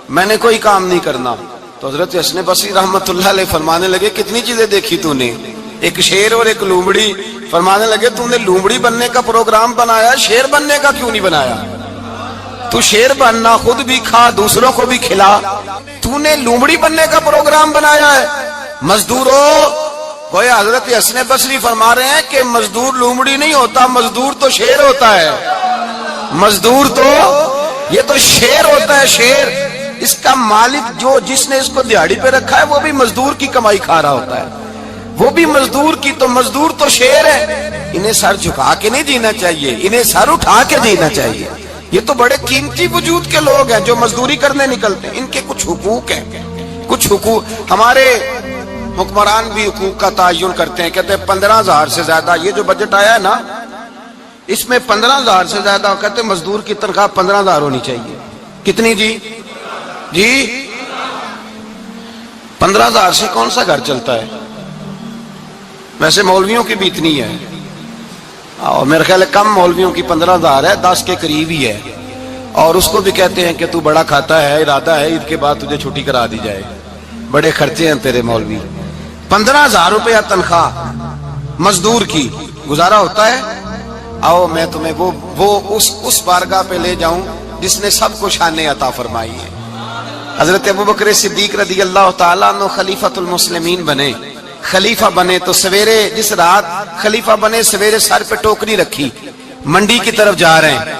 میں نے کوئی کام نہیں کرنا۔ تو حضرت حسن بصری رحمت اللہ علیہ فرمانے لگے کتنی چیزیں دیکھی تو نے، ایک شیر اور ایک لومڑی۔ فرمانے لگے تو نے لومڑی بننے کا پروگرام بنایا، شیر بننے کا کیوں نہیں بنایا؟ تو شیر بننا، خود بھی کھا دوسروں کو بھی کھلا، تو نے لومڑی بننے کا پروگرام بنایا ہے۔ مزدوروں کوئی حضرت حسن بصری فرما رہے ہیں کہ مزدور لومڑی نہیں ہوتا، مزدور تو شیر ہوتا ہے، مزدور تو یہ تو شیر ہوتا ہے، شیر۔ اس کا مالک جو جس نے اس کو دیہڑی پہ رکھا ہے وہ بھی مزدور کی کمائی کھا رہا ہوتا ہے، وہ بھی مزدور کی، تو مزدور تو شیر ہے۔ انہیں سر جھکا کے نہیں جینا چاہیے، انہیں سر اٹھا کے جینا چاہیے۔ یہ تو بڑے قیمتی وجود کے لوگ ہیں جو مزدوری کرنے نکلتے ہیں، ان کے کچھ حقوق ہیں، کچھ حقوق۔ ہمارے حکمران بھی حقوق کا تعین کرتے ہیں، کہتے ہیں 15,000 سے زیادہ، یہ جو بجٹ آیا ہے نا اس میں 15,000 سے زیادہ، کہتے ہیں مزدور کی تنخواہ 15,000 ہونی چاہیے۔ کتنی جی 15,000 سے کون سا گھر چلتا ہے؟ ویسے مولویوں کی بھی اتنی ہے، اور میرے خیال ہے کم مولویوں کی 15,000 ہے، 10 کے قریب ہی ہے، اور اس کو بھی کہتے ہیں کہ تو بڑا کھاتا ہے، ارادہ ہے عید کے بعد تجھے چھٹی کرا دی جائے، بڑے خرچے ہیں تیرے مولوی۔ 15,000 روپیہ تنخواہ مزدور کی، گزارا ہوتا ہے؟ آؤ میں تمہیں وہ اس بارگاہ پہ لے جاؤں جس نے سب کو شانیں عطا فرمائی ہے۔ حضرت ابوبکر صدیق رضی اللہ تعالیٰ عنہ خلیفۃ المسلمین بنے، خلیفہ بنے تو سویرے جس رات خلیفہ بنے سویرے سر پہ ٹوکری رکھی، منڈی کی طرف جا رہے ہیں۔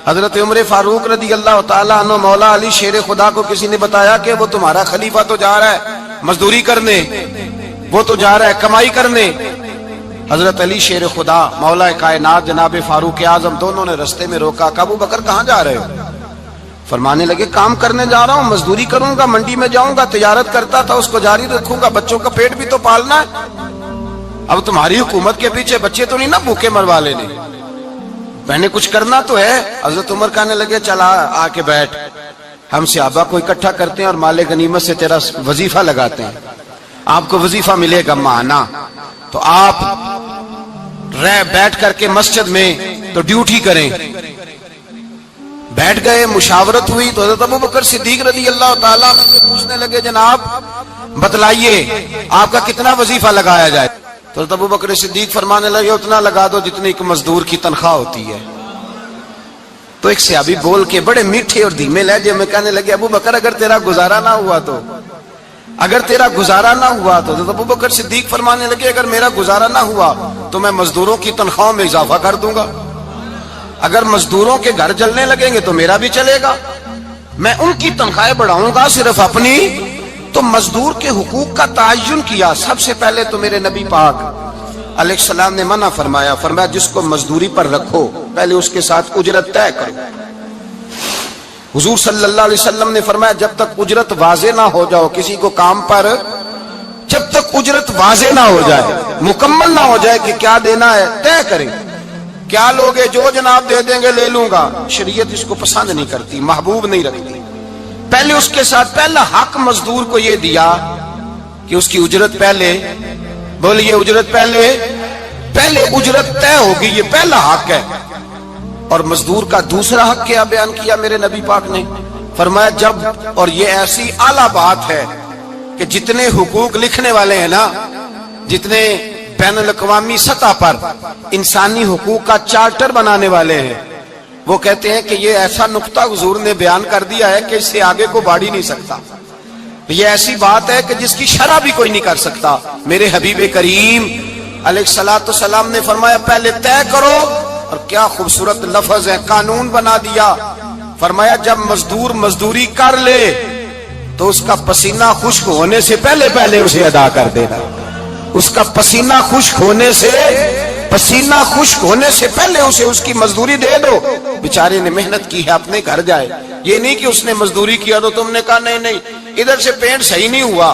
حضرت عمر فاروق رضی اللہ تعالیٰ عنہ مولا علی شیر خدا کو کسی نے بتایا کہ وہ تمہارا خلیفہ تو جا رہا ہے مزدوری کرنے، وہ تو جا رہا ہے کمائی کرنے۔ حضرت علی شیر خدا مولا کائنات جناب فاروق اعظم دونوں نے رستے میں روکا کہ ابو بکر کہاں جا رہے ہو؟ فرمانے لگے کام کرنے جا رہا ہوں، مزدوری کروں گا، منڈی میں جاؤں گا، تجارت کرتا تھا اس کو جاری رکھوں گا، بچوں کا پیٹ بھی تو پالنا ہے۔ اب تمہاری حکومت کے پیچھے بچے تو نہیں نا بھوکے مروا لینے، میں نے کچھ کرنا تو ہے۔ حضرت عمر کہنے لگے چلا آ کے بیٹھ، ہم صحابہ کو اکٹھا کرتے ہیں اور مال غنیمت سے تیرا وظیفہ لگاتے ہیں، آپ کو وظیفہ ملے گا ماہانہ، تو آپ بیٹھ کر کے مسجد میں تو ڈیوٹی کریں۔ بیٹھ گئے، مشاورت ہوئی تو حضرت ابوبکر صدیق رضی اللہ تعالیٰ عنہ سے پوچھنے لگے جناب بتلائیے آپ کا کتنا وظیفہ لگایا جائے؟ تو ابو بکر صدیق فرمانے لگے اتنا لگا دو جتنی ایک مزدور کی تنخواہ ہوتی ہے. تو ایک صحابی بول کے بڑے میٹھے اور دھیمے لہجے میں کہنے لگے ابو بکر اگر تیرا گزارا نہ ہوا تو ابو بکر صدیق فرمانے لگے اگر میرا گزارا نہ ہوا تو میں مزدوروں کی تنخواہوں میں اضافہ کر دوں گا. اگر مزدوروں کے گھر جلنے لگیں گے تو میرا بھی چلے گا. میں ان کی تنخواہیں بڑھاؤں گا صرف اپنی. تو مزدور کے حقوق کا تعین کیا. سب سے پہلے تو میرے نبی پاک علیہ السلام نے منع فرمایا جس کو مزدوری پر رکھو پہلے اس کے ساتھ اجرت طے کرو. حضور صلی اللہ علیہ وسلم نے فرمایا جب تک اجرت واضح نہ ہو جاؤ کسی کو کام پر، جب تک اجرت واضح نہ ہو جائے، مکمل نہ ہو جائے کہ کیا دینا ہے، طے کریں. کیا لوگے جو جناب دے دیں گے لے لوں گا، شریعت اس کو پسند نہیں کرتی، محبوب نہیں رکھتی. پہلے اس کے ساتھ پہلا حق مزدور کو یہ دیا کہ اس کی اجرت پہلے، بولیے اجرت پہلے اجرت طے ہوگی، یہ پہلا حق ہے. اور مزدور کا دوسرا حق کیا بیان کیا میرے نبی پاک نے؟ فرمایا جب، اور یہ ایسی اعلیٰ بات ہے کہ جتنے حقوق لکھنے والے ہیں نا، جتنے بین الاقوامی سطح پر انسانی حقوق کا چارٹر بنانے والے ہیں، وہ کہتے ہیں کہ یہ ایسا نقطہ حضور نے بیان کر دیا ہے کہ اس سے آگے کو بڑھ ہی نہیں سکتا. یہ ایسی بات ہے کہ جس کی شرح بھی کوئی نہیں کر سکتا. میرے حبیب کریم علیہ الصلوۃ والسلام نے فرمایا پہلے طے کرو. اور کیا خوبصورت لفظ ہے، قانون بنا دیا. فرمایا جب مزدور مزدوری کر لے تو اس کا پسینہ خشک ہونے سے پہلے اسے ادا کر دینا. اس کا پسینہ خشک ہونے سے پہلے اسے اس کی مزدوری دے دو. بیچارے نے محنت کی ہے، اپنے گھر جائے. یہ نہیں کہ اس نے مزدوری کیا تو تم نے کہا نہیں ادھر سے پینٹ صحیح نہیں ہوا،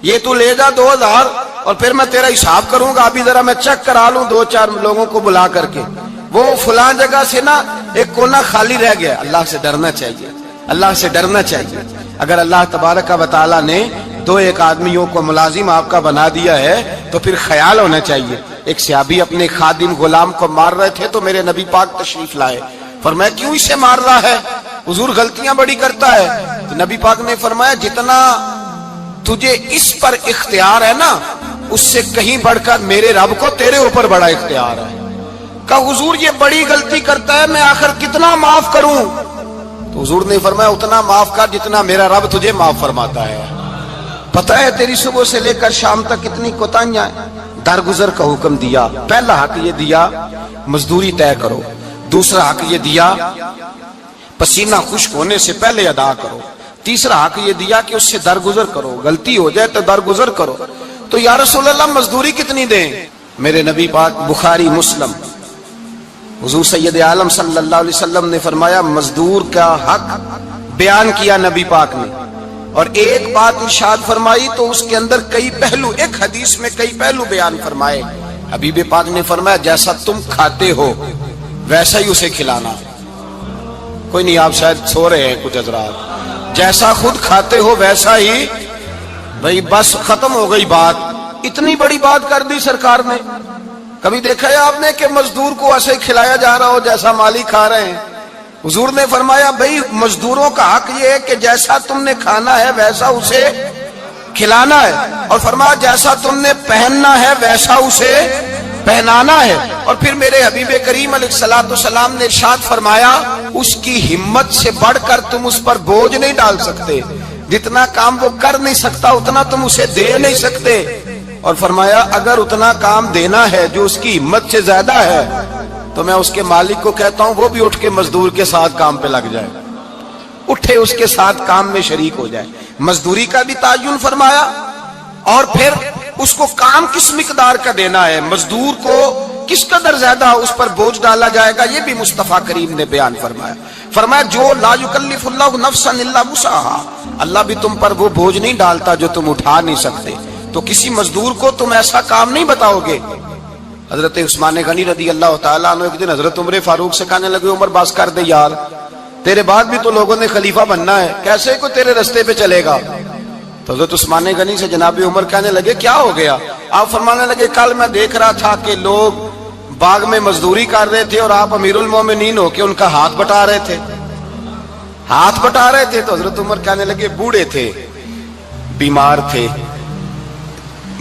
یہ تو لے جا 2000 اور پھر میں تیرا حساب کروں گا، ابھی ذرا میں چیک کرا لوں 2-4 لوگوں کو بلا کر کے. وہ فلاں جگہ سے نا ایک کونا خالی رہ گیا. اللہ سے ڈرنا چاہیے. اگر اللہ تبارک و تعالی نے 2-1 آدمیوں کو ملازم آپ کا بنا دیا ہے تو پھر خیال ہونا چاہیے. ایک صحابی اپنے خادم غلام کو مار رہے تھے تو میرے نبی پاک تشریف لائے. فرمایا کیوں اسے مار رہا ہے؟ حضور غلطیاں بڑی کرتا ہے. تو نبی پاک نے فرمایا جتنا تجھے اس پر اختیار ہے نا اس سے کہیں بڑھ کر میرے رب کو تیرے اوپر بڑا اختیار ہے. کہا حضور یہ بڑی غلطی کرتا ہے، میں آخر کتنا معاف کروں؟ تو حضور نے فرمایا اتنا معاف کر جتنا میرا رب تجھے معاف فرماتا ہے. پتہ ہے تیری صبح سے لے کر شام تک کتنی کوتاہیاں ہیں. درگزر کا حکم دیا. پہلا حق یہ دیا مزدوری طے کرو. دوسرا حق یہ دیا پسینہ خشک ہونے سے پہلے ادا کرو. تیسرا حق یہ دیا کہ اس سے درگزر کرو، غلطی ہو جائے تو درگزر کرو. تو یا رسول اللہ مزدوری کتنی دیں؟ میرے نبی پاک بخاری مسلم حضور سید عالم صلی اللہ علیہ وسلم نے فرمایا مزدور کا حق بیان کیا نبی پاک نے، اور ایک بات ارشاد فرمائی تو اس کے اندر کئی پہلو، ایک حدیث میں کئی پہلو بیان فرمائے. حبیب پاک نے فرمایا جیسا تم کھاتے ہو ویسا ہی اسے کھلانا. کوئی نہیں، آپ شاید سو رہے ہیں کچھ حضرات. جیسا خود کھاتے ہو ویسا ہی، بھئی بس ختم ہو گئی بات. اتنی بڑی بات کر دی سرکار نے. کبھی دیکھا ہے آپ نے کہ مزدور کو ایسے کھلایا جا رہا ہو جیسا مالک کھا رہے ہیں؟ حضور نے فرمایا بھئی مزدوروں کا حق یہ ہے کہ جیسا تم نے کھانا ہے ویسا اسے کھلانا ہے، اور فرمایا جیسا تم نے پہننا ہے ویسا اسے پہنانا ہے. اور پھر میرے حبیب کریم علیہ الصلوۃ والسلام نے ارشاد فرمایا اس کی ہمت سے بڑھ کر تم اس پر بوجھ نہیں ڈال سکتے. جتنا کام وہ کر نہیں سکتا اتنا تم اسے دے نہیں سکتے. اور فرمایا اگر اتنا کام دینا ہے جو اس کی ہمت سے زیادہ ہے تو میں اس کے مالک کو کہتا ہوں وہ بھی اٹھ کے مزدور کے ساتھ کام پہ لگ جائے، اٹھے اس کے ساتھ کام میں شریک ہو جائے. مزدوری کا بھی تعین فرمایا، اور پھر اس کو کام کس مقدار کا دینا ہے، مزدور کو کس قدر زیادہ اس پر بوجھ ڈالا جائے گا، یہ بھی مصطفیٰ کریم نے بیان فرمایا. فرمایا جو لا یکلف اللہ نفسا الا وسعها، اللہ بھی تم پر وہ بوجھ نہیں ڈالتا جو تم اٹھا نہیں سکتے. تو کسی مزدور کو تم ایسا کام نہیں بتاؤ گے. حضرت عثمان غنی رضی اللہ تعالیٰ عنہ ایک دن حضرت عمر فاروق سے کہنے لگے عمر بس کر دے یار، تیرے بعد بھی تو لوگوں نے خلیفہ بننا ہے، کیسے کو تیرے رستے پہ چلے گا؟ تو حضرت عثمان غنی سے جناب عمر کہنے لگے کیا ہو گیا؟ آپ فرمانے لگے کل میں دیکھ رہا تھا کہ لوگ باغ میں مزدوری کر رہے تھے اور آپ امیر المومنین ہو کے ان کا ہاتھ بٹا رہے تھے. تو حضرت عمر کہنے لگے بوڑھے تھے، بیمار تھے،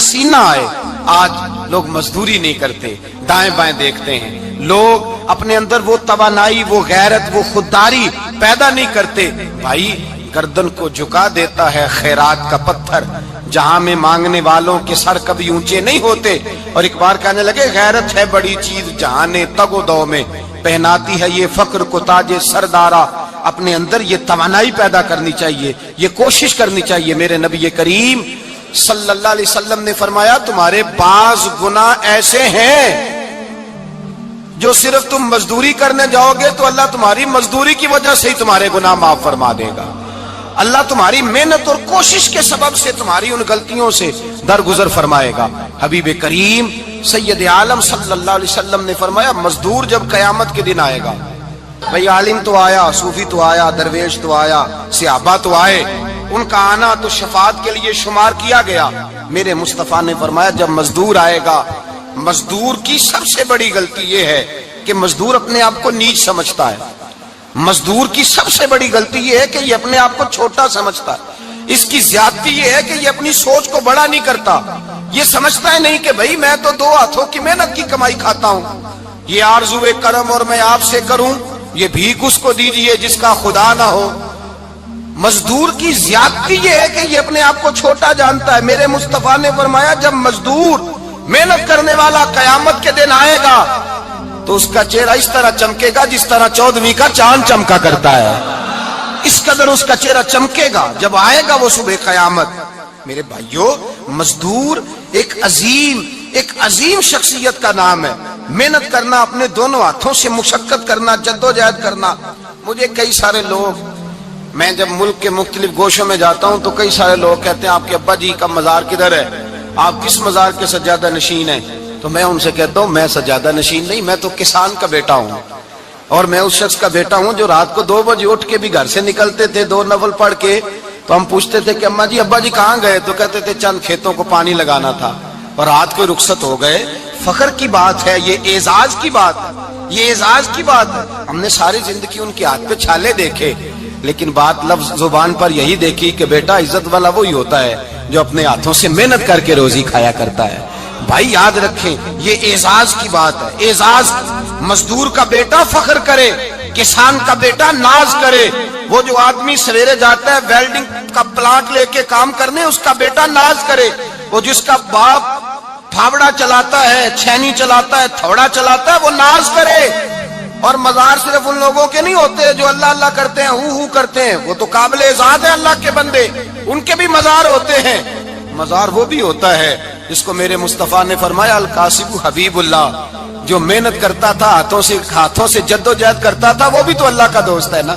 پسینہ آئے. آج لوگ مزدوری نہیں کرتے, دائیں بائیں دیکھتے ہیں. لوگ اپنے اندر وہ توانائی, وہ غیرت, وہ خودداری پیدا نہیں کرتے. بھائی گردن کو جھکا دیتا ہے خیرات کا پتھر, جہاں میں مانگنے والوں کے سر کبھی اونچے نہیں ہوتے. اور ایک بار کہنے لگے غیرت ہے بڑی چیز جہاں نے تگ و دو میں, پہناتی ہے یہ فقر کو تاج سردارا. اپنے اندر یہ توانائی پیدا کرنی چاہیے, یہ کوشش کرنی چاہیے. میرے نبی کریم صلی اللہ علیہ وسلم نے فرمایا تمہارے بعض گناہ ایسے ہیں جو صرف تم مزدوری کرنے جاؤ گے تو اللہ تمہاری مزدوری کی وجہ سے ہی تمہارے گناہ معاف فرما دے گا. اللہ تمہاری محنت اور کوشش کے سبب سے تمہاری ان غلطیوں سے درگزر فرمائے گا. حبیب کریم سید عالم صلی اللہ علیہ وسلم نے فرمایا مزدور جب قیامت کے دن آئے گا, بھئی عالم تو آیا, صوفی تو آیا, درویش تو آیا, صحابہ تو آئے, ان کا آنا تو شفاعت کے لیے شمار کیا گیا. میرے مصطفیٰ نے فرمایا جب مزدور آئے گا, مزدور کی سب سے بڑی غلطی یہ ہے کہ مزدور اپنے آپ کو نیچ سمجھتا ہے. مزدور کی سب سے بڑی غلطی یہ ہے کہ یہ اپنے آپ کو چھوٹا سمجھتا ہے. اس کی زیادتی یہ ہے کہ یہ اپنی سوچ کو بڑا نہیں کرتا. یہ سمجھتا ہے نہیں کہ بھئی میں تو دو ہاتھوں کی محنت کی کمائی کھاتا ہوں, یہ آرزو کرم اور میں آپ سے کروں, یہ بھیک اس کو دیجئے جس کا خدا نہ ہو. مزدور کی زیادتی یہ ہے کہ یہ اپنے آپ کو چھوٹا جانتا ہے. میرے مصطفیٰ نے فرمایا جب مزدور محنت کرنے والا قیامت کے دن آئے گا تو اس کا چہرہ اس طرح چمکے گا جس طرح 14ویں کا چاند چمکا کرتا ہے. اس قدر اس کا چہرہ چمکے گا جب آئے گا وہ صبح قیامت. میرے بھائیوں مزدور ایک عظیم شخصیت کا نام ہے. محنت کرنا, اپنے دونوں ہاتھوں سے مشقت کرنا, جدوجہد کرنا. مجھے کئی سارے لوگ, میں جب ملک کے مختلف گوشوں میں جاتا ہوں تو کئی سارے لوگ کہتے ہیں آپ کے ابا جی کا مزار کدھر ہے, آپ کس مزار کے سجادہ نشین ہیں؟ تو میں ان سے کہتا ہوں میں سجادہ نشین نہیں, میں تو کسان کا بیٹا ہوں. اور میں اس شخص کا بیٹا ہوں جو رات کو 2 بجے اٹھ کے بھی گھر سے نکلتے تھے 2 نفل پڑھ کے. تو ہم پوچھتے تھے کہ اماں جی ابا جی کہاں گئے, تو کہتے تھے چند کھیتوں کو پانی لگانا تھا, اور رات کو رخصت ہو گئے. فخر کی بات ہے, یہ اعزاز کی بات ہے, یہ اعزاز کی بات ہے. ہم نے ساری زندگی ان کے ہاتھ پہ چھالے دیکھے, لیکن بات لفظ زبان پر یہی دیکھی کہ بیٹا عزت والا وہی ہوتا ہے جو اپنے ہاتھوں سے محنت کر کے روزی کھایا کرتا ہے. بھائی یاد رکھیں یہ اعزاز کی بات ہے. اعزاز, مزدور کا بیٹا فخر کرے, کسان کا بیٹا ناز کرے. وہ جو آدمی سویرے جاتا ہے ویلڈنگ کا پلانٹ لے کے کام کرنے, اس کا بیٹا ناز کرے. وہ جس کا باپ پھاوڑا چلاتا ہے, چھینی چلاتا ہے, تھوڑا چلاتا ہے, وہ ناز کرے. اور مزار صرف ان لوگوں کے نہیں ہوتے جو اللہ اللہ کرتے ہیں, ہو کرتے ہیں, وہ تو قابل اعزاز ہے اللہ کے بندے, ان کے بھی مزار ہوتے ہیں. مزار وہ بھی ہوتا ہے جس کو میرے مصطفیٰ نے فرمایا القاسب حبیب اللہ, جو محنت کرتا تھا, ہاتھوں سے جدوجہد کرتا تھا, وہ بھی تو اللہ کا دوست ہے نا,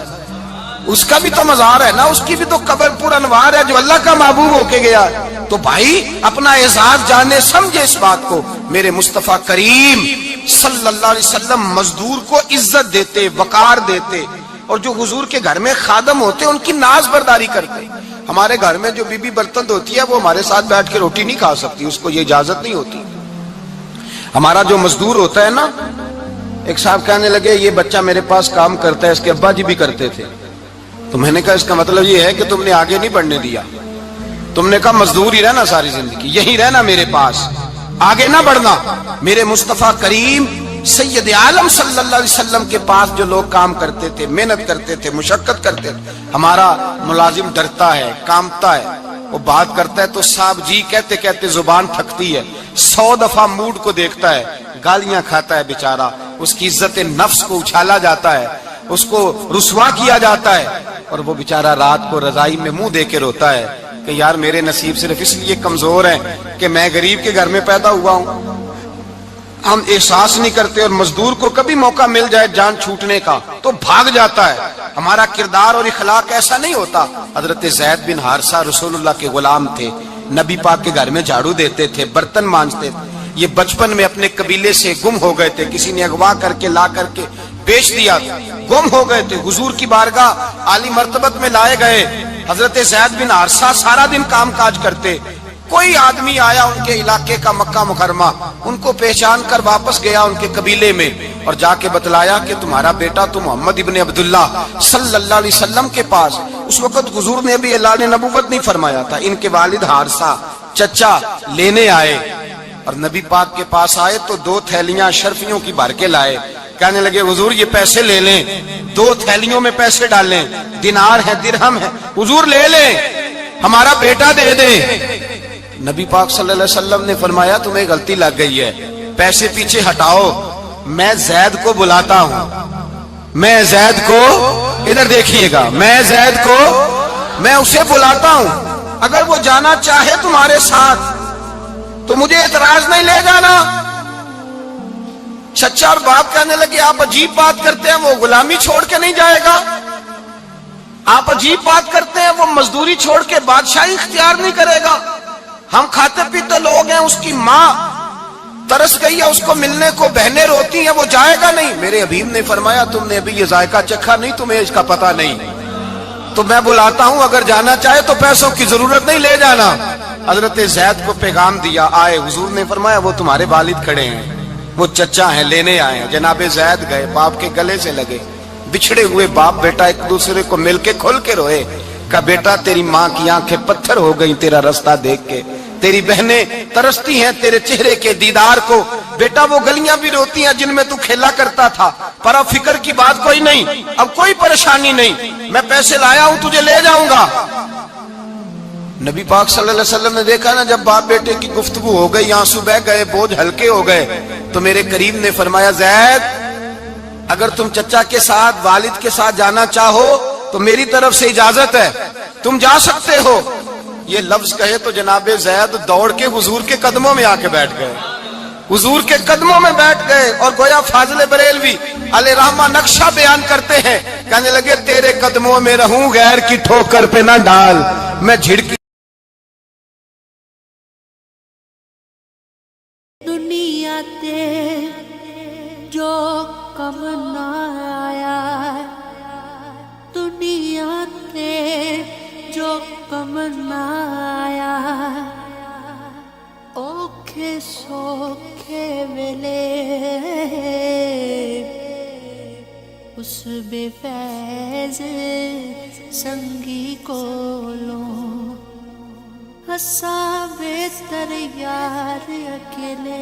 اس کا بھی تو مزار ہے نا, اس کی بھی تو قبر پر انوار ہے جو اللہ کا محبوب ہو کے گیا. تو بھائی اپنا اعزاز جانے سمجھے اس بات کو. میرے مصطفیٰ کریم صلی اللہ علیہ وسلم مزدور کو عزت دیتے, وقار دیتے, اور جو حضور کے گھر میں خادم ہوتے ان کی ناز برداری کرتے. ہمارے گھر میں جو بی بی برتن دھوتی ہے وہ ہمارے ساتھ بیٹھ کے روٹی نہیں کھا سکتی, اس کو یہ اجازت نہیں ہوتی. ہمارا جو مزدور ہوتا ہے نا, ایک صاحب کہنے لگے یہ بچہ میرے پاس کام کرتا ہے, اس کے ابا جی بھی کرتے تھے. تو میں نے کہا اس کا مطلب یہ ہے کہ تم نے آگے نہیں بڑھنے دیا, تم نے کہا مزدور ہی رہنا ساری زندگی, یہی رہنا میرے پاس, آگے نہ بڑھنا. میرے مصطفیٰ کریم سید عالم صلی اللہ علیہ وسلم کے پاس جو لوگ کام کرتے تھے, محنت کرتے تھے, مشقت کرتے تھے. ہمارا ملازم ڈرتا ہے, کامتا ہے, وہ بات کرتا ہے تو صاحب جی کہتے کہتے زبان تھکتی ہے, 100 دفعہ موڈ کو دیکھتا ہے, گالیاں کھاتا ہے بیچارہ, اس کی عزت نفس کو اچھالا جاتا ہے, اس کو رسوا کیا جاتا ہے, اور وہ بیچارہ رات کو رضائی میں منہ دے کے روتا ہے کہ یار میرے نصیب صرف اس لیے کمزور ہیں کہ میں غریب کے گھر میں پیدا ہوا ہوں. ہم احساس نہیں کرتے, اور مزدور کو کبھی موقع مل جائے جان چھوٹنے کا تو بھاگ جاتا ہے. ہمارا کردار اور اخلاق ایسا نہیں ہوتا. حضرت زید بن حارثہ رسول اللہ کے غلام تھے, نبی پاک کے گھر میں جھاڑو دیتے تھے, برتن مانجتے تھے. یہ بچپن میں اپنے قبیلے سے گم ہو گئے تھے, کسی نے اغوا کر کے لا کر کے بیچ دیا, گم ہو گئے تھے. حضور کی بارگاہ عالی مرتبت میں لائے گئے. حضرت زید بن حارثہ سارا دن کام کاج کرتے. کوئی آدمی آیا ان کے علاقے کا, مکہ مکرمہ, ان کو پہچان کر واپس گیا ان کے قبیلے میں, اور جا کے بتلایا کہ تمہارا بیٹا تو محمد ابن عبداللہ صلی اللہ علیہ وسلم کے پاس. اس وقت حضور نے بھی اعلان نبوت نہیں فرمایا تھا. ان کے والد حارثہ چچا لینے آئے اور نبی پاک کے پاس آئے تو 2 تھیلیاں اشرفیوں کی بھر کے لائے. کہنے لگے حضور یہ پیسے لے لیں, 2 تھیلیوں میں پیسے ڈالیں, دینار ہے درہم ہے, حضور لے لیں, ہمارا بیٹا دے دیں. نبی پاک صلی اللہ علیہ وسلم نے فرمایا تمہیں غلطی لگ گئی ہے, پیسے پیچھے ہٹاؤ, میں زید کو بلاتا ہوں, میں زید کو, ادھر دیکھیے گا, میں زید کو, میں اسے بلاتا ہوں, اگر وہ جانا چاہے تمہارے ساتھ تو مجھے اعتراض نہیں لے جانا. چچا اور باپ کہنے لگے آپ عجیب بات کرتے ہیں, وہ غلامی چھوڑ کے نہیں جائے گا, آپ عجیب بات کرتے ہیں, وہ مزدوری چھوڑ کے بادشاہی اختیار نہیں کرے گا, ہم کھاتے پیتے لوگ ہیں, اس کی ماں ترس گئی ہے, اس کو ملنے کو بہنیں روتی ہیں, وہ جائے گا نہیں. میرے حبیب نے فرمایا تم نے ابھی یہ ذائقہ چکھا نہیں, تمہیں اس کا پتہ نہیں, تو میں بلاتا ہوں, اگر جانا چاہے تو پیسوں کی ضرورت نہیں, لے جانا. حضرت زید کو پیغام دیا, آئے, حضور نے فرمایا وہ تمہارے والد کھڑے ہیں, وہ چچا ہیں, لینے آئے ہیں. جناب زید گئے, باپ کے گلے سے لگے, بچھڑے ہوئے باپ بیٹا ایک دوسرے کو مل کے کھل کے روئے. کہا بیٹا تیری ماں کی آنکھیں پتھر ہو گئیں تیرا رستہ دیکھ کے, تیری بہنیں ترستی ہیں تیرے چہرے کے دیدار کو, بیٹا وہ گلیاں بھی روتی ہیں جن میں تو کھیلا کرتا تھا, پر اب فکر کی بات کوئی نہیں, اب کوئی پریشانی نہیں, میں پیسے لایا ہوں تجھے لے جاؤں گا. نبی پاک صلی اللہ علیہ وسلم نے دیکھا نا, جب باپ بیٹے کی گفتگو ہو گئی, آنسو بہ گئے, بوجھ ہلکے ہو گئے, تو میرے کریم نے فرمایا زید اگر تم چچا کے ساتھ والد کے ساتھ جانا چاہو تو میری طرف سے اجازت ہے, تم جا سکتے ہو. یہ لفظ کہے تو جناب زید دوڑ کے حضور کے قدموں میں آ کے بیٹھ گئے, حضور کے قدموں میں بیٹھ گئے, اور گویا فاضل بریلوی علیہ رحمہ نقشہ بیان کرتے ہیں, کہنے لگے تیرے قدموں میں رہوں, غیر کی ٹھوکر پہ نہ ڈال, میں جھڑکی. دنیا تے جو کم نہ آیا, دنیا تے جو کم نہ آیا, اوکھے سوکھے ویلے اس بے فیض سنگی کولوں ہسا بہتر یار اکیلے.